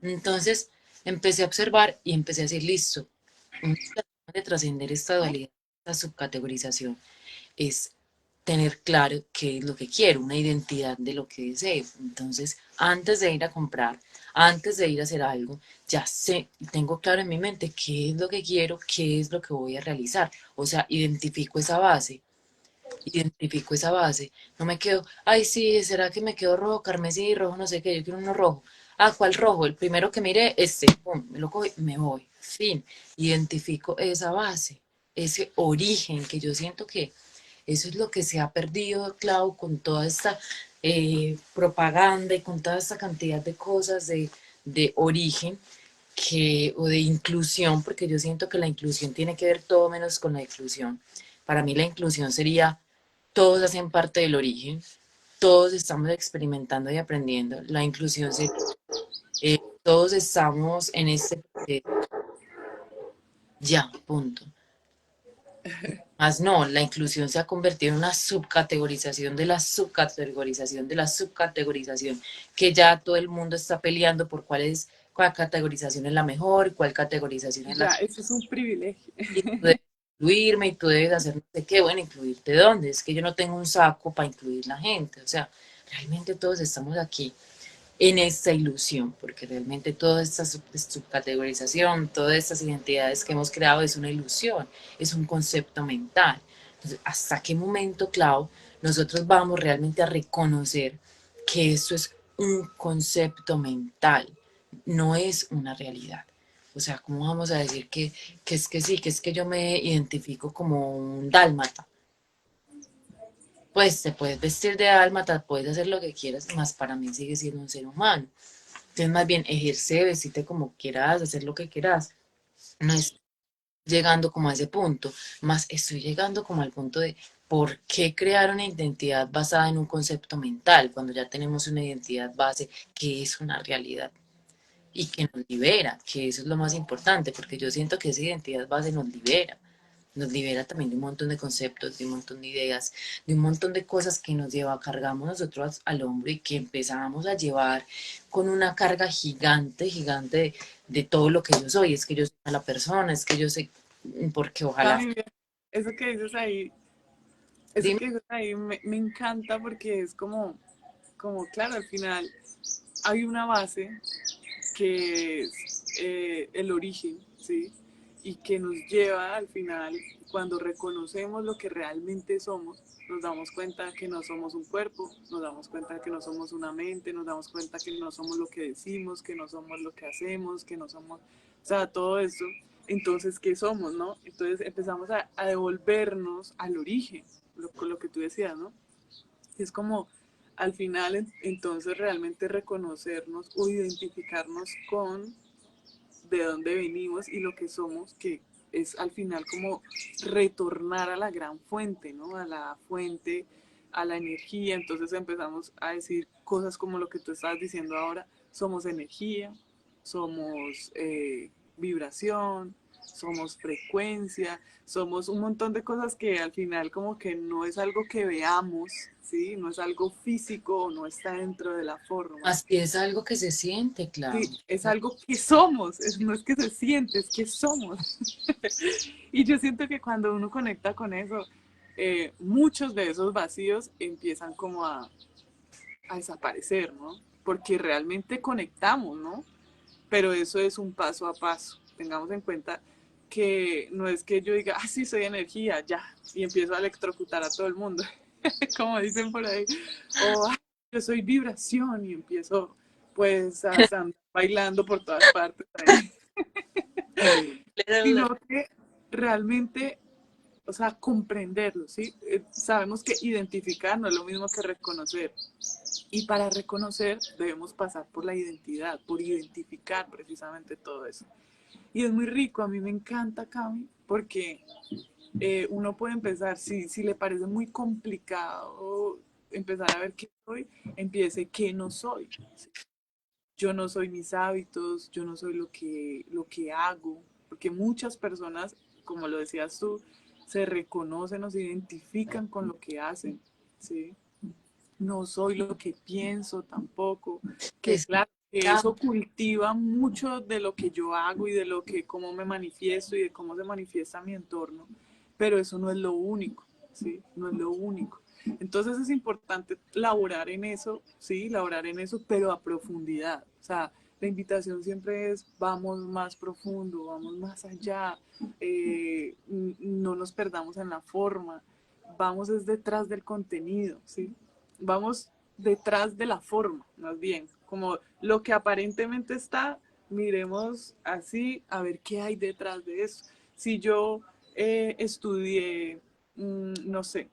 Entonces empecé a observar y empecé a decir, listo, una de las formas de trascender esta dualidad, esta subcategorización, es tener claro qué es lo que quiero, una identidad de lo que deseo. Entonces, antes de ir a comprar, antes de ir a hacer algo, ya sé, tengo claro en mi mente qué es lo que quiero, qué es lo que voy a realizar. O sea, identifico esa base. No me quedo, ay, sí, ¿será que me quedo rojo, carmesí, rojo, no sé qué? Yo quiero uno rojo. Ah, ¿cuál rojo? El primero que miré, este, pum, me lo cojo y me voy. Fin. Identifico esa base, ese origen que yo siento que eso es lo que se ha perdido, Clau, con toda esta propaganda y con toda esta cantidad de cosas de origen o de inclusión, porque yo siento que la inclusión tiene que ver todo menos con la inclusión. Para mí la inclusión sería todos hacen parte del origen, todos estamos experimentando y aprendiendo. La inclusión sería todos estamos en este proceso, ya, punto. Más no, la inclusión se ha convertido en una subcategorización de la subcategorización de la subcategorización, que ya todo el mundo está peleando por cuál categorización es la mejor, cuál categorización es la Ya, eso es un privilegio. y tú debes incluirme y tú debes hacer no sé qué, bueno, incluirte dónde, es que yo no tengo un saco para incluir la gente, o sea, realmente todos estamos aquí en esta ilusión, porque realmente toda esta subcategorización, todas estas identidades que hemos creado es una ilusión, es un concepto mental. Entonces, ¿hasta qué momento, Clau, nosotros vamos realmente a reconocer que eso es un concepto mental, no es una realidad? O sea, ¿cómo vamos a decir que es que sí, que es que yo me identifico como un dálmata? Pues te puedes vestir de dálmata, puedes hacer lo que quieras, más para mí sigue siendo un ser humano. Entonces, más bien, ejerce, vestirte como quieras, hacer lo que quieras. No es llegando como a ese punto, más estoy llegando como al punto de por qué crear una identidad basada en un concepto mental cuando ya tenemos una identidad base que es una realidad y que nos libera, que eso es lo más importante, porque yo siento que esa identidad base nos libera también de un montón de conceptos, de un montón de ideas, de un montón de cosas que nos lleva, cargamos nosotros al hombro y que empezamos a llevar con una carga gigante, gigante de todo lo que yo soy. Es que yo soy la persona, es que yo sé, porque ojalá. Ay, mira, eso que dices ahí, eso Dime, que dices ahí me encanta porque es como, claro, al final hay una base que es el origen, ¿sí? Y que nos lleva al final, cuando reconocemos lo que realmente somos, nos damos cuenta que no somos un cuerpo, nos damos cuenta que no somos una mente, nos damos cuenta que no somos lo que decimos, que no somos lo que hacemos, que no somos, o sea, todo eso. Entonces, ¿qué somos, no? Entonces empezamos a devolvernos al origen, lo que tú decías, ¿no? Es como al final entonces realmente reconocernos o identificarnos con de dónde venimos y lo que somos, que es al final como retornar a la gran fuente, ¿no? A la fuente, a la energía. Entonces empezamos a decir cosas como lo que tú estás diciendo ahora, somos energía, somos vibración, somos frecuencia, somos un montón de cosas que al final como que no es algo que veamos, ¿sí? No es algo físico, no está dentro de la forma, así es algo que se siente, claro. sí, es algo que somos, no es que se siente, es que somos. Y yo siento que cuando uno conecta con eso, muchos de esos vacíos empiezan como a desaparecer, ¿no? Porque realmente conectamos, ¿no? Pero eso es un paso a paso. Tengamos en cuenta que no es que yo diga, ah, sí, soy energía, ya, y empiezo a electrocutar a todo el mundo, como dicen por ahí, o yo soy vibración y empiezo pues a andar bailando por todas partes ahí. Sino que realmente, o sea, comprenderlo, ¿sí? Sabemos que identificar no es lo mismo que reconocer. Y para reconocer debemos pasar por la identidad, por identificar precisamente todo eso. Y es muy rico, a mí me encanta, Cami, porque uno puede empezar, si le parece muy complicado empezar a ver qué soy, empiece qué no soy. ¿Sí? Yo no soy mis hábitos, yo no soy lo que hago, porque muchas personas, como lo decías tú, se reconocen o se identifican con lo que hacen, ¿sí? No soy lo que pienso tampoco, que Es claro, que claro, eso cultiva mucho de lo que yo hago y de lo que, cómo me manifiesto y de cómo se manifiesta mi entorno, pero eso no es lo único, ¿sí? No es lo único. Entonces es importante laborar en eso, sí, laborar en eso, pero a profundidad. O sea, la invitación siempre es vamos más profundo, vamos más allá, no nos perdamos en la forma, vamos es detrás del contenido, ¿sí? Vamos detrás de la forma, más bien, como lo que aparentemente está, miremos así a ver qué hay detrás de eso. Si yo estudié, no sé,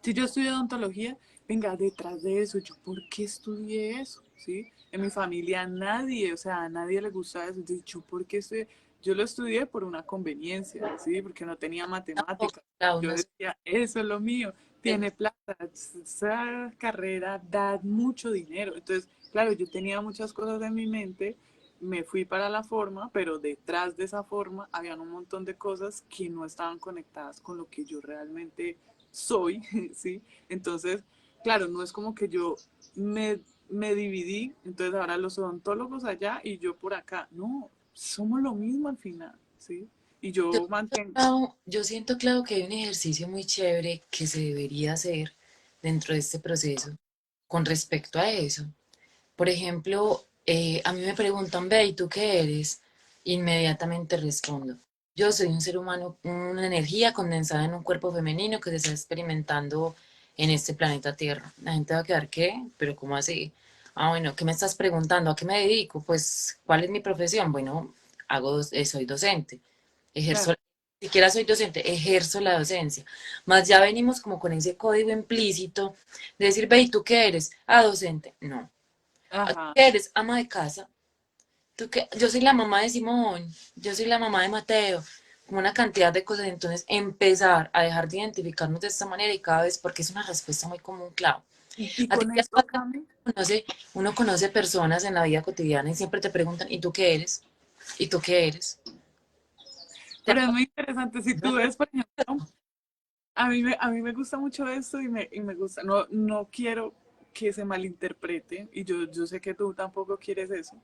si yo estudié odontología, venga, detrás de eso, yo, ¿por qué estudié eso? ¿Sí? En mi familia nadie, o sea, a nadie le gustaba eso. Entonces, yo, ¿por qué estudié? Yo lo estudié por una conveniencia, ¿sí? Porque no tenía matemáticas. claro, Yo decía, eso es lo mío, tiene plata, esa carrera da mucho dinero. Entonces, claro, yo tenía muchas cosas en mi mente, me fui para la forma, pero detrás de esa forma habían un montón de cosas que no estaban conectadas con lo que yo realmente soy, ¿sí? Entonces, claro, no es como que yo me dividí, entonces ahora los odontólogos allá y yo por acá. No, somos lo mismo al final, ¿sí? Y yo mantengo, yo siento, claro, que hay un ejercicio muy chévere que se debería hacer dentro de este proceso con respecto a eso. Por ejemplo, a mí me preguntan, ve, ¿y tú qué eres? Inmediatamente respondo, yo soy un ser humano, una energía condensada en un cuerpo femenino que se está experimentando en este planeta Tierra. La gente va a quedar, ¿qué? ¿Pero cómo así? Ah, bueno, ¿qué me estás preguntando? ¿A qué me dedico? Pues, ¿cuál es mi profesión? Bueno, soy docente, ejerzo, claro, ni siquiera soy docente, ejerzo la docencia. Más ya venimos como con ese código implícito de decir, ve, ¿y tú qué eres? Ah, docente. No. ¿Tú ajá. qué eres? Ama de casa. ¿Tú qué? Yo soy la mamá de Simón, yo soy la mamá de Mateo, como una cantidad de cosas. Entonces, empezar a dejar de identificarnos de esta manera y cada vez, porque es una respuesta muy común, claro. Y A ti con te esto, pasa, Cami, uno conoce personas en la vida cotidiana y siempre te preguntan, ¿y tú qué eres? ¿Y tú qué eres? ¿Te pero es ha muy interesante. Si tú ves, por ejemplo, a mí me gusta mucho esto y me gusta, no, no quiero que se malinterprete y yo sé que tú tampoco quieres eso.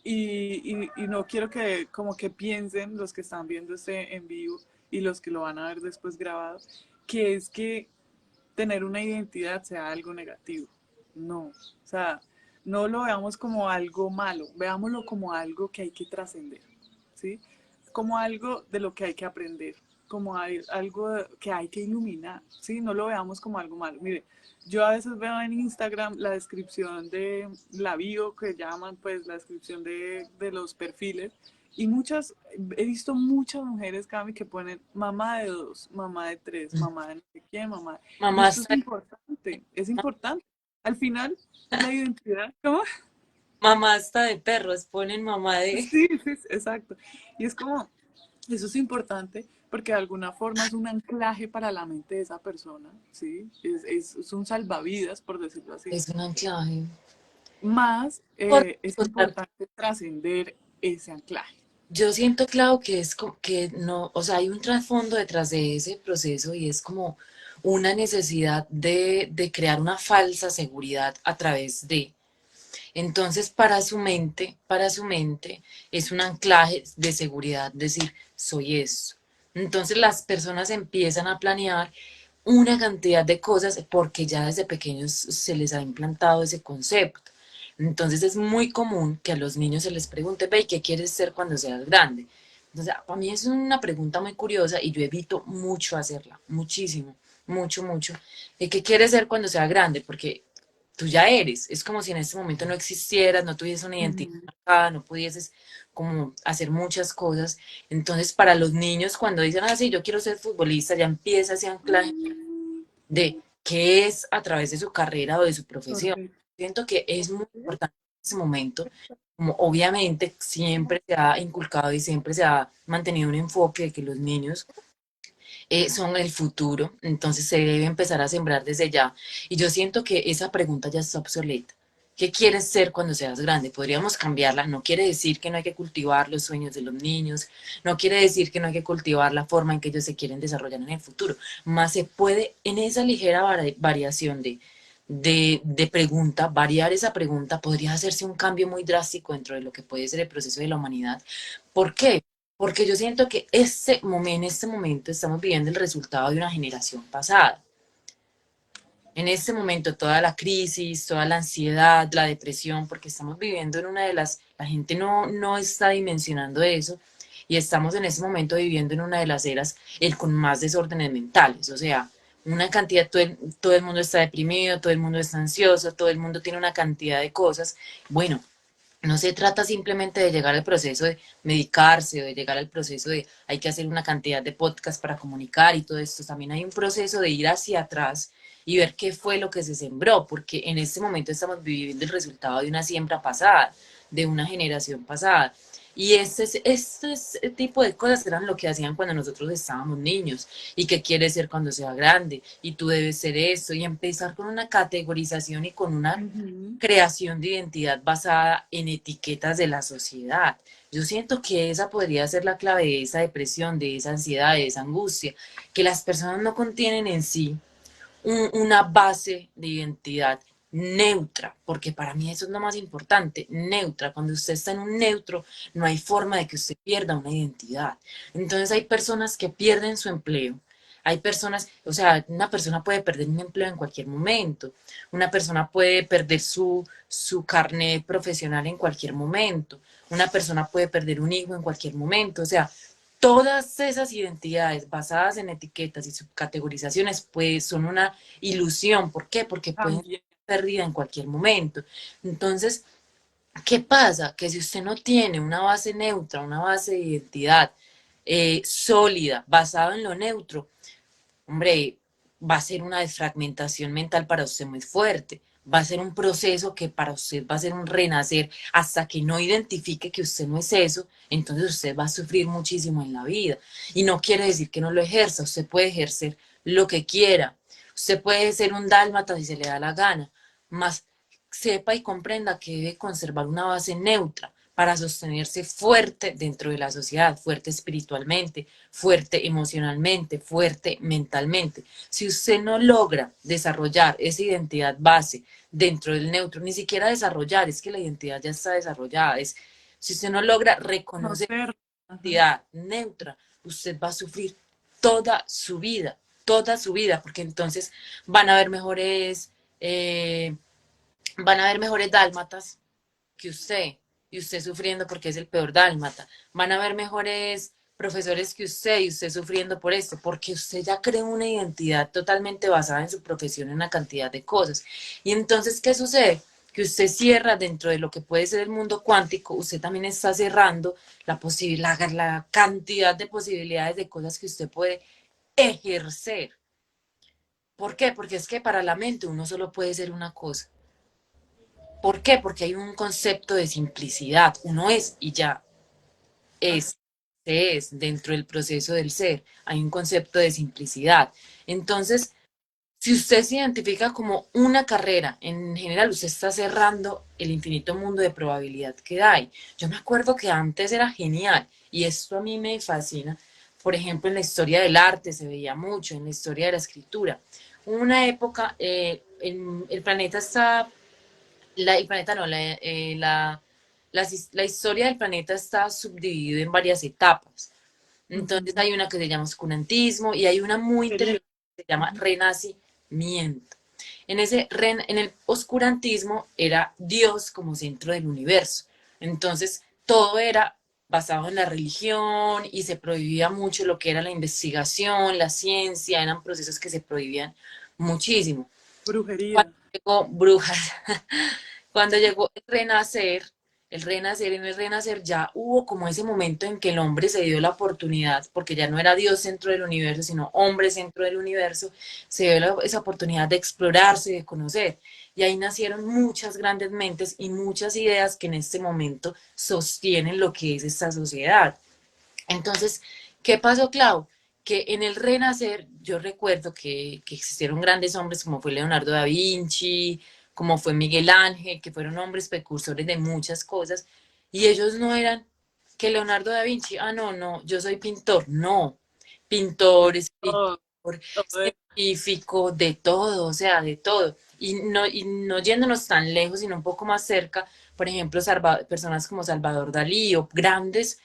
Y no quiero que como que piensen los que están viendo este en vivo y los que lo van a ver después grabado, que es que tener una identidad sea algo negativo. No, o sea, no lo veamos como algo malo, veámoslo como algo que hay que trascender, ¿sí? Como algo de lo que hay que aprender, como algo que hay que iluminar, ¿sí? No lo veamos como algo malo. Mire, yo a veces veo en Instagram la descripción de la bio que llaman, pues la descripción de los perfiles y muchas, he visto muchas mujeres, Cami, que ponen mamá de dos, mamá de tres, mamá de no sé quién, mamá. Y mamá esto es está, importante, es importante. Al final, la identidad, ¿cómo? mamá está de perros, ponen mamá de... Sí, sí, exacto. Y es como, eso es importante porque de alguna forma es un anclaje para la mente de esa persona, ¿sí? Es un salvavidas, por decirlo así. Es un anclaje. Más Por es encontrar. importante trascender ese anclaje. Yo siento, claro, que es como que no, o sea, hay un trasfondo detrás de ese proceso y es como una necesidad de crear una falsa seguridad a través de. Entonces, para su mente, es un anclaje de seguridad, decir, soy eso. Entonces, las personas empiezan a planear una cantidad de cosas porque ya desde pequeños se les ha implantado ese concepto. Entonces es muy común que a los niños se les pregunte, ve, ¿qué quieres ser cuando seas grande? Entonces, para mí es una pregunta muy curiosa y yo evito mucho hacerla, muchísimo, mucho, mucho. ¿De qué quieres ser cuando sea grande? Porque tú ya eres. Es como si en este momento no existieras, no tuvieses una identidad Ujú. marcada, no pudieses como hacer muchas cosas. Entonces, para los niños, cuando dicen, ah, sí, yo quiero ser futbolista, ya empieza ese anclaje Mm, de qué es a través de su carrera o de su profesión. correcto. Siento que es muy importante en ese momento, como obviamente siempre se ha inculcado y siempre se ha mantenido un enfoque de que los niños son el futuro, entonces se debe empezar a sembrar desde ya. Y yo siento que esa pregunta ya está obsoleta. ¿Qué quieres ser cuando seas grande? Podríamos cambiarla. No quiere decir que no hay que cultivar los sueños de los niños, no quiere decir que no hay que cultivar la forma en que ellos se quieren desarrollar en el futuro, más se puede en esa ligera variación de pregunta, variar esa pregunta, podría hacerse un cambio muy drástico dentro de lo que puede ser el proceso de la humanidad. ¿Por qué? Porque yo siento que en este momento estamos viviendo el resultado de una generación pasada. En este momento toda la crisis, toda la ansiedad, la depresión, porque estamos viviendo en una de la gente no está dimensionando eso y estamos en este momento viviendo en una de las eras con más desórdenes mentales, o sea, una cantidad, todo el mundo está deprimido, todo el mundo está ansioso, todo el mundo tiene una cantidad de cosas. Bueno, no se trata simplemente de llegar al proceso de medicarse o de llegar al proceso de hay que hacer una cantidad de podcasts para comunicar y todo esto. También hay un proceso de ir hacia atrás y ver qué fue lo que se sembró, porque en este momento estamos viviendo el resultado de una siembra pasada, de una generación pasada. Y este tipo de cosas eran lo que hacían cuando nosotros estábamos niños. ¿Y qué quieres ser cuando sea grande? Y tú debes ser esto. Y empezar con una categorización y con una Ujú. creación de identidad basada en etiquetas de la sociedad. Yo siento que esa podría ser la clave de esa depresión, de esa ansiedad, de esa angustia, que las personas no contienen en sí una base de identidad neutra, porque para mí eso es lo más importante, neutra. Cuando usted está en un neutro, no hay forma de que usted pierda una identidad. Entonces hay personas que pierden su empleo. Hay personas, o sea, una persona puede perder un empleo en cualquier momento, una persona puede perder su carnet profesional en cualquier momento, una persona puede perder un hijo en cualquier momento, o sea, todas esas identidades basadas en etiquetas y subcategorizaciones pues son una ilusión. ¿Por qué? Porque pueden ser También. perdidas en cualquier momento. Entonces, ¿qué pasa? Que si usted no tiene una base neutra, una base de identidad sólida, basada en lo neutro, hombre, va a ser una desfragmentación mental para usted muy fuerte. Va a ser un proceso que para usted va a ser un renacer hasta que no identifique que usted no es eso, entonces usted va a sufrir muchísimo en la vida. Y no quiere decir que no lo ejerza, usted puede ejercer lo que quiera. Usted puede ser un dálmata si se le da la gana, más sepa y comprenda que debe conservar una base neutra para sostenerse fuerte dentro de la sociedad, fuerte espiritualmente, fuerte emocionalmente, fuerte mentalmente. Si usted no logra desarrollar esa identidad base dentro del neutro, ni siquiera desarrollar, es que la identidad ya está desarrollada, si usted no logra reconocer Conocer. la Ajá. identidad neutra, usted va a sufrir toda su vida, porque entonces van a haber mejores, eh, van a haber mejores dálmatas que usted, y usted sufriendo porque es el peor dálmata. Van a haber mejores profesores que usted y usted sufriendo por esto, porque usted ya creó una identidad totalmente basada en su profesión, en una cantidad de cosas. Y entonces, ¿qué sucede? Que usted cierra dentro de lo que puede ser el mundo cuántico, usted también está cerrando la cantidad de posibilidades de cosas que usted puede ejercer. ¿Por qué? Porque es que para la mente uno solo puede ser una cosa. ¿Por qué? Porque hay un concepto de simplicidad. Uno es y ya es, se es dentro del proceso del ser. Hay un concepto de simplicidad. Entonces, si usted se identifica como una carrera, en general usted está cerrando el infinito mundo de probabilidad que hay. Yo me acuerdo que antes era genial y esto a mí me fascina. Por ejemplo, en la historia del arte se veía mucho, en la historia de la escritura. Una época, el planeta está el planeta no, la historia del planeta está subdividido en varias etapas. Entonces Ujú. hay una que se llama oscurantismo y hay una muy Qué lindo. interesante que se llama Ujú. renacimiento. En el oscurantismo era Dios como centro del universo. Entonces todo era basado en la religión y se prohibía mucho lo que era la investigación, la ciencia, eran procesos que se prohibían muchísimo. Brujería. llegó Brujas, cuando llegó en el renacer ya hubo como ese momento en que el hombre se dio la oportunidad, porque ya no era Dios centro del universo, sino hombre centro del universo, se dio esa oportunidad de explorarse, de conocer. Y ahí nacieron muchas grandes mentes y muchas ideas que en este momento sostienen lo que es esta sociedad. Entonces, ¿qué pasó, Clau? Que en el Renacer yo recuerdo que existieron grandes hombres como fue Leonardo da Vinci, como fue Miguel Ángel, que fueron hombres precursores de muchas cosas, y ellos no eran que Leonardo da Vinci, ah, no, no, yo soy pintor, no, pintor, escritor, Todo, todo científico, de todo, o sea, de todo. Y no yéndonos tan lejos, sino un poco más cerca, por ejemplo, personas como Salvador Dalí o grandes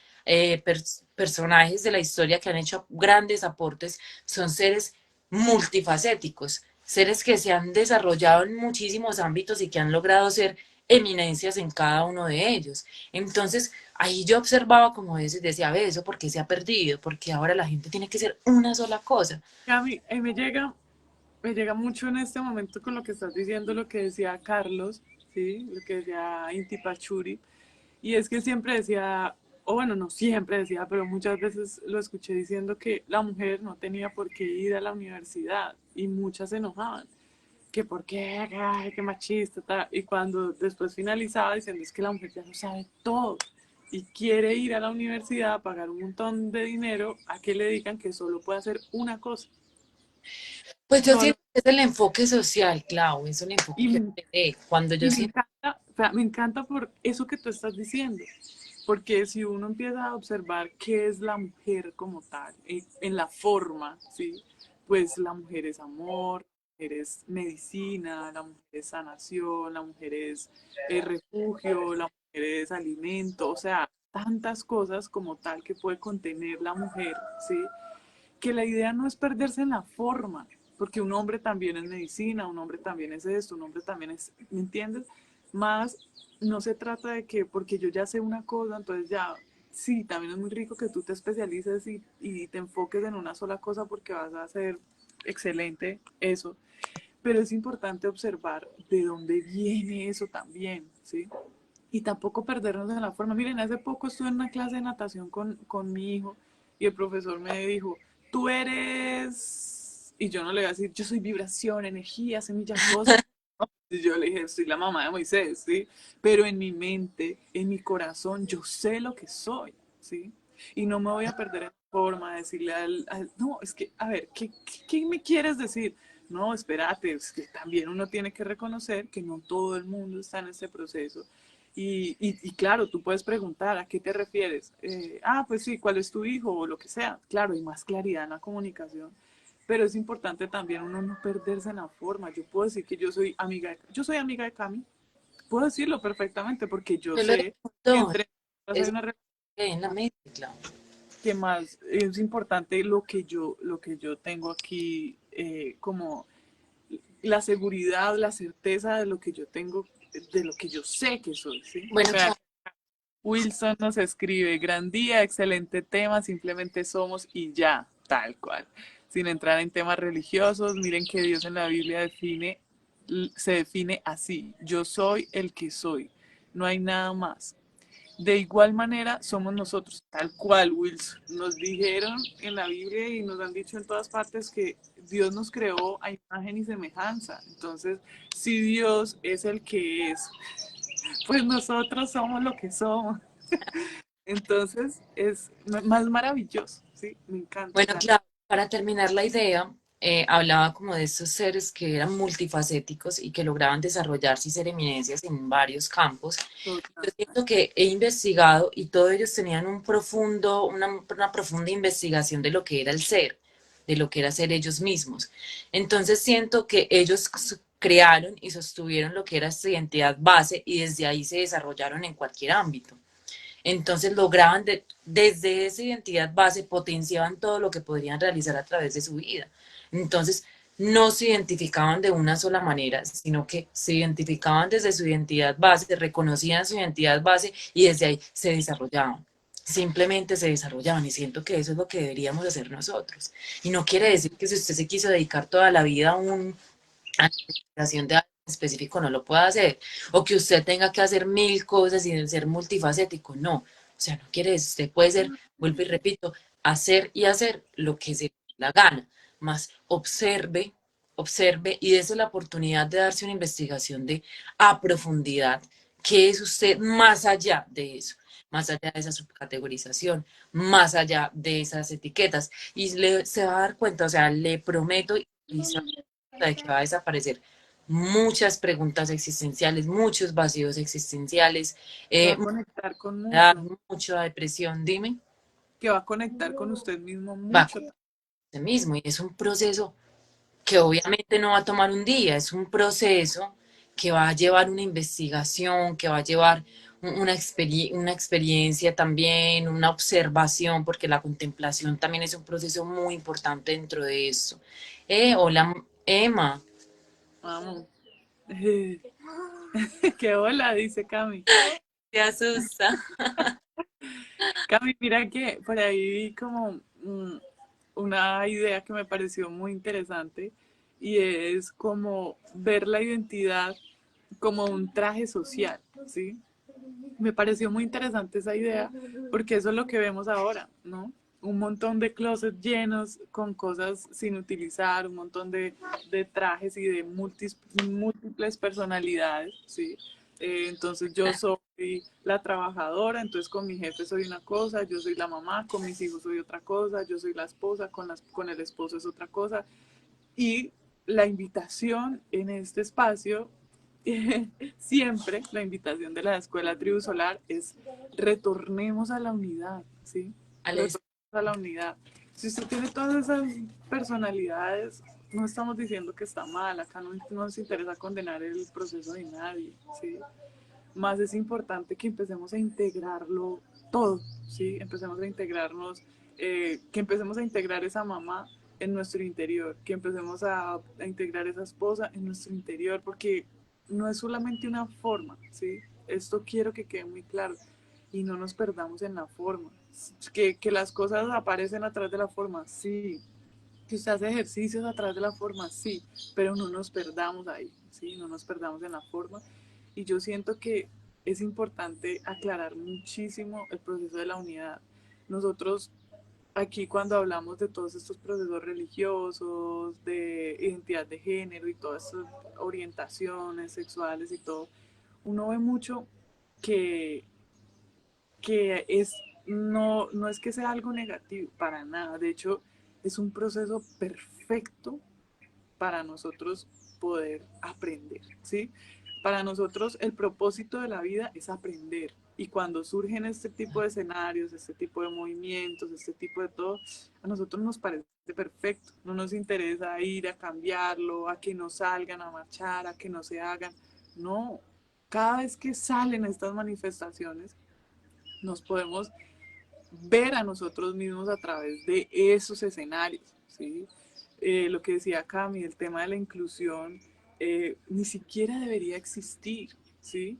personajes de la historia que han hecho grandes aportes, son seres multifacéticos, seres que se han desarrollado en muchísimos ámbitos y que han logrado ser eminencias en cada uno de ellos. Entonces, ahí yo observaba como veces, decía, ve, eso porque se ha perdido, porque ahora la gente tiene que ser una sola cosa. a mí me llega mucho en este momento con lo que estás diciendo, lo que decía Carlos, ¿sí? Lo que decía Inti Pachuri, y es que siempre decía, o bueno, no siempre decía, pero muchas veces lo escuché diciendo que la mujer no tenía por qué ir a la universidad y muchas se enojaban, que por qué, ay, qué machista, tal. Y cuando después finalizaba diciendo es que la mujer ya lo sabe todo y quiere ir a la universidad a pagar un montón de dinero a que le digan que solo puede hacer una cosa. Pues yo Solo. siento que es el enfoque social, Clau, es un enfoque Y que me, cuando yo y siento, o sea, me encanta por eso que tú estás diciendo, porque si uno empieza a observar qué es la mujer como tal, en la forma, ¿sí? Pues la mujer es amor, la mujer es medicina, la mujer es sanación, la mujer es refugio, la mujer es alimento, o sea, tantas cosas como tal que puede contener la mujer, ¿sí? Que la idea no es perderse en la forma, porque un hombre también es medicina, un hombre también es esto, un hombre también es, ¿me entiendes? Más no se trata de que porque yo ya sé una cosa, entonces ya, sí, también es muy rico que tú te especialices y te enfoques en una sola cosa porque vas a hacer excelente eso, pero es importante observar de dónde viene eso también, ¿sí? Y tampoco perdernos en la forma. Miren, hace poco estuve en una clase de natación con mi hijo y el profesor me dijo, tú eres, y yo no le voy a decir, yo soy vibración, energía, semilla cósmica. Y yo le dije, soy la mamá de Moisés, ¿sí? Pero en mi mente, en mi corazón, yo sé lo que soy, ¿sí? Y no me voy a perder en la forma de decirle no, es que, a ver, ¿qué me quieres decir? No, espérate, es que también uno tiene que reconocer que no todo el mundo está en ese proceso. Y claro, tú puedes preguntar, ¿a qué te refieres? Pues sí, ¿cuál es tu hijo? O lo que sea. Claro, hay más claridad en la comunicación, pero es importante también uno no perderse en la forma. Yo puedo decir que yo soy amiga de Cami, puedo decirlo perfectamente porque yo yo lo sé que disfruto, entre nosotras hay es una relación en la mente, Clau. que más es importante lo que yo tengo aquí como la seguridad, la certeza de lo que yo tengo, de lo que yo sé que soy, ¿sí? Bueno, Vean, Clau, Wilson nos escribe, gran día, excelente tema, simplemente somos y ya, tal cual. Sin entrar en temas religiosos, miren que Dios en la Biblia se define así, yo soy el que soy, no hay nada más. De igual manera somos nosotros, tal cual, Wilson. Nos dijeron en la Biblia y nos han dicho en todas partes que Dios nos creó a imagen y semejanza. Entonces, si Dios es el que es, pues nosotros somos lo que somos. Entonces es más maravilloso, ¿sí? Me encanta. O bueno, sea, Clau, para terminar la idea, hablaba como de estos seres que eran multifacéticos y que lograban desarrollarse y ser eminencias en varios campos. Yo total. siento que he investigado y todos ellos tenían una profunda investigación de lo que era el ser, de lo que era ser ellos mismos. Entonces siento que ellos crearon y sostuvieron lo que era su identidad base y desde ahí se desarrollaron en cualquier ámbito. Entonces lograban desde esa identidad base, potenciaban todo lo que podrían realizar a través de su vida. Entonces no se identificaban de una sola manera, sino que se identificaban desde su identidad base, reconocían su identidad base y desde ahí se desarrollaban. Simplemente se desarrollaban y siento que eso es lo que deberíamos hacer nosotros. Y no quiere decir que si usted se quiso dedicar toda la vida a una investigación de algo específico no lo pueda hacer, o que usted tenga que hacer mil cosas y ser multifacético, no. O sea, no quiere eso. Usted puede ser, vuelvo y repito, hacer y hacer lo que se le dé la gana, más observe, observe y dése la oportunidad de darse una investigación de a profundidad, qué es usted más allá de eso, más allá de esa subcategorización, más allá de esas etiquetas. Y se va a dar cuenta, o sea, le prometo y se va a dar cuenta de que va a desaparecer muchas preguntas existenciales, muchos vacíos existenciales, Va a conectar con da mucho, mucha depresión, dime, que va a conectar con usted mismo va mucho. con usted mismo y es un proceso que obviamente no va a tomar un día, es un proceso que va a llevar una investigación, que va a llevar una experiencia también, una observación, porque la contemplación también es un proceso muy importante dentro de eso. Hola, Emma, Vamos. Qué hola, dice Cami. te asusta. Cami, mira que por ahí vi como una idea que me pareció muy interesante y es como ver la identidad como un traje social, ¿sí? Me pareció muy interesante esa idea porque eso es lo que vemos ahora, ¿no? Un montón de closets llenos con cosas sin utilizar, un montón de trajes y de múltiples personalidades, ¿sí? Entonces yo soy la trabajadora, entonces con mi jefe soy una cosa, yo soy la mamá, con mis hijos soy otra cosa, yo soy la esposa, con el esposo es otra cosa. Y la invitación en este espacio, siempre la invitación de la Escuela Tribu Solar es retornemos a la unidad, ¿sí? Alex, Retornemos a la unidad. Si usted tiene todas esas personalidades, no estamos diciendo que está mal, acá no nos interesa condenar el proceso de nadie, ¿sí? Más es importante que empecemos a integrarlo todo, ¿sí? Empecemos a integrarnos, que empecemos a integrar esa mamá en nuestro interior, que empecemos a integrar esa esposa en nuestro interior, porque no es solamente una forma, ¿sí? Esto quiero que quede muy claro y no nos perdamos en la forma. Que las cosas aparecen a través de la forma, sí. Que usted hace ejercicios a través de la forma, sí, pero no nos perdamos ahí, ¿sí? No nos perdamos en la forma. Y yo siento que es importante aclarar muchísimo el proceso de la unidad. Nosotros aquí cuando hablamos de todos estos procesos religiosos, de identidad de género y todas estas orientaciones sexuales y todo, uno ve mucho que, que es, no es que sea algo negativo, para nada. De hecho, es un proceso perfecto para nosotros poder aprender, ¿sí? Para nosotros el propósito de la vida es aprender. Y cuando surgen este tipo de escenarios, este tipo de movimientos, este tipo de todo, a nosotros nos parece perfecto. No nos interesa ir a cambiarlo, a que no salgan a marchar, a que no se hagan. No, cada vez que salen estas manifestaciones, nos podemos ver a nosotros mismos a través de esos escenarios, ¿sí? Lo que decía Cami, el tema de la inclusión, ni siquiera debería existir, ¿sí?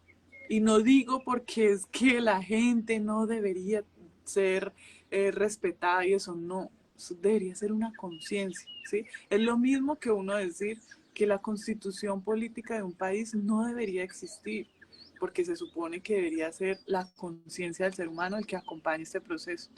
Y no digo porque es que la gente no debería ser respetada y eso no, eso debería ser una conciencia, ¿sí? Es lo mismo que uno decir que la constitución política de un país no debería existir, porque se supone que debería ser la conciencia del ser humano el que acompañe este proceso.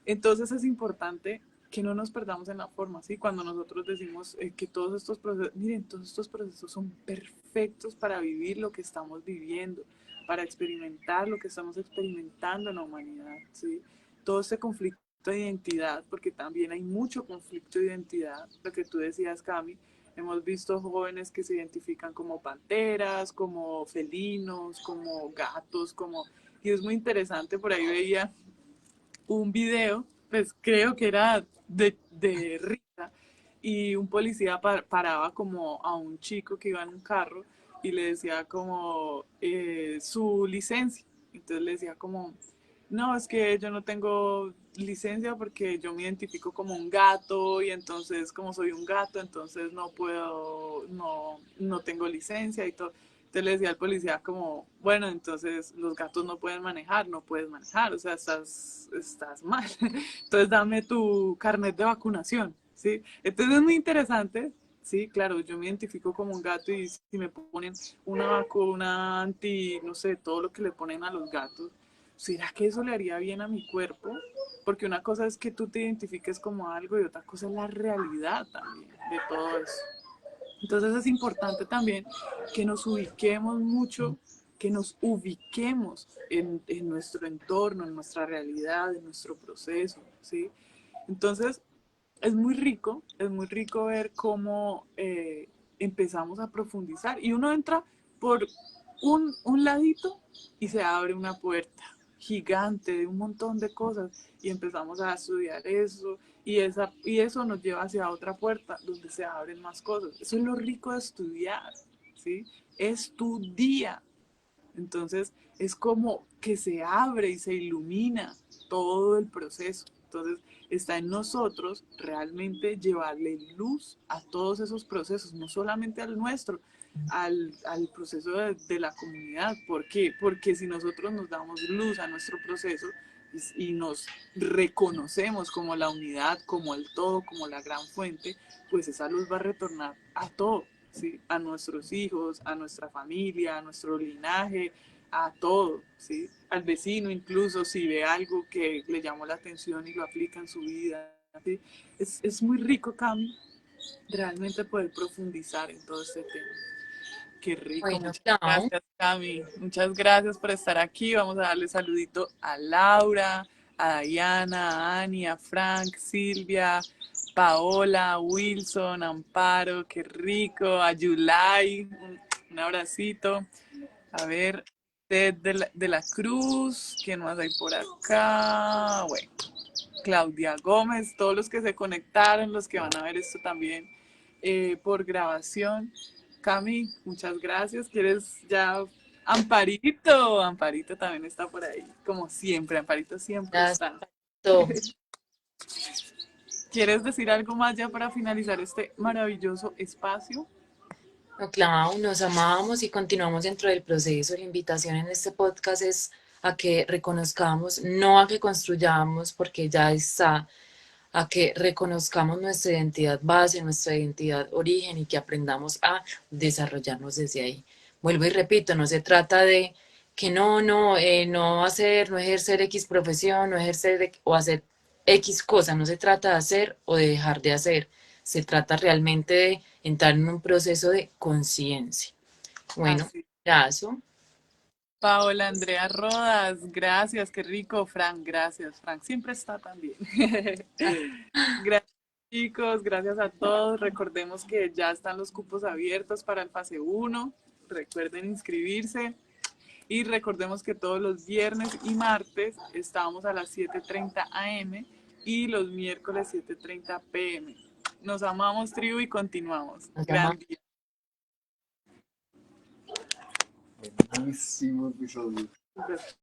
Entonces es importante que no nos perdamos en la forma, ¿sí? Cuando nosotros decimos que todos estos procesos, miren, todos estos procesos son perfectos para vivir lo que estamos viviendo, para experimentar lo que estamos experimentando en la humanidad, ¿sí? Todo este conflicto de identidad, porque también hay mucho conflicto de identidad, lo que tú decías, Cami, hemos visto jóvenes que se identifican como panteras, como felinos, como gatos, como... Y es muy interesante, por ahí veía un video, pues creo que era de risa, y un policía paraba como a un chico que iba en un carro y le decía como su licencia. Entonces le decía como, no, es que yo no tengo licencia porque yo me identifico como un gato y entonces como soy un gato, entonces no puedo, no tengo licencia y todo. Entonces le decía al policía como, bueno, entonces los gatos no pueden manejar, no puedes manejar, o sea, estás mal. Entonces dame tu carnet de vacunación, ¿sí? Entonces es muy interesante Sí, claro, yo me identifico como un gato y si me ponen una vacuna anti, no sé, todo lo que le ponen a los gatos, ¿será que eso le haría bien a mi cuerpo? Porque una cosa es que tú te identifiques como algo y otra cosa es la realidad también de todo eso. Entonces es importante también que nos ubiquemos mucho, que nos ubiquemos en nuestro entorno, en nuestra realidad, en nuestro proceso, ¿sí? Entonces, es muy rico ver cómo empezamos a profundizar y uno entra por un ladito y se abre una puerta gigante de un montón de cosas y empezamos a estudiar eso y eso nos lleva hacia otra puerta donde se abren más cosas. Eso es lo rico de estudiar, ¿sí? Es tu día. Entonces es como que se abre y se ilumina todo el proceso. Entonces está en nosotros realmente llevarle luz a todos esos procesos, no solamente al nuestro, al proceso de la comunidad. ¿Por qué? Porque si nosotros nos damos luz a nuestro proceso y nos reconocemos como la unidad, como el todo, como la gran fuente, pues esa luz va a retornar a todo. ¿Sí? A nuestros hijos, a nuestra familia, a nuestro linaje, a todo, ¿sí? Al vecino incluso si ve algo que le llamó la atención y lo aplica en su vida. ¿Sí? Es muy rico, Cami, realmente poder profundizar en todo este tema. Qué rico, Bueno, muchas Clau, gracias, Cami. Muchas gracias por estar aquí. Vamos a darle saludito a Laura, a Diana, a Ani, a Frank, Silvia, Paola, Wilson, Amparo, qué rico, a Yulai, un abracito. A ver, Ted de la Cruz, ¿quién más hay por acá? Bueno, Claudia Gómez, todos los que se conectaron, los que van a ver esto también por grabación. Cami, muchas gracias. ¿Quieres ya? Amparito, Amparito también está por ahí, como siempre, Amparito siempre gracias está. por todo. ¿Quieres decir algo más ya para finalizar este maravilloso espacio? No, Clau, nos amamos y continuamos dentro del proceso. La invitación en este podcast es a que reconozcamos, no a que construyamos, porque ya está, a que reconozcamos nuestra identidad base, nuestra identidad origen y que aprendamos a desarrollarnos desde ahí. Vuelvo y repito, no se trata de que no hacer, no ejercer X profesión, no ejercer o hacer X cosa, no se trata de hacer o de dejar de hacer, se trata realmente de entrar en un proceso de conciencia. Bueno, Así. abrazo. Paola Andrea Rodas, gracias, qué rico. Frank, gracias. Frank siempre está también. Gracias, chicos, gracias a todos. Recordemos que ya están los cupos abiertos para el fase 1. Recuerden inscribirse. Y recordemos que todos los viernes y martes estamos a las 7:30 am y los miércoles 7:30 pm. Nos amamos, tribu, y continuamos. Nos Gran amamos. día. Buenísimo episodio.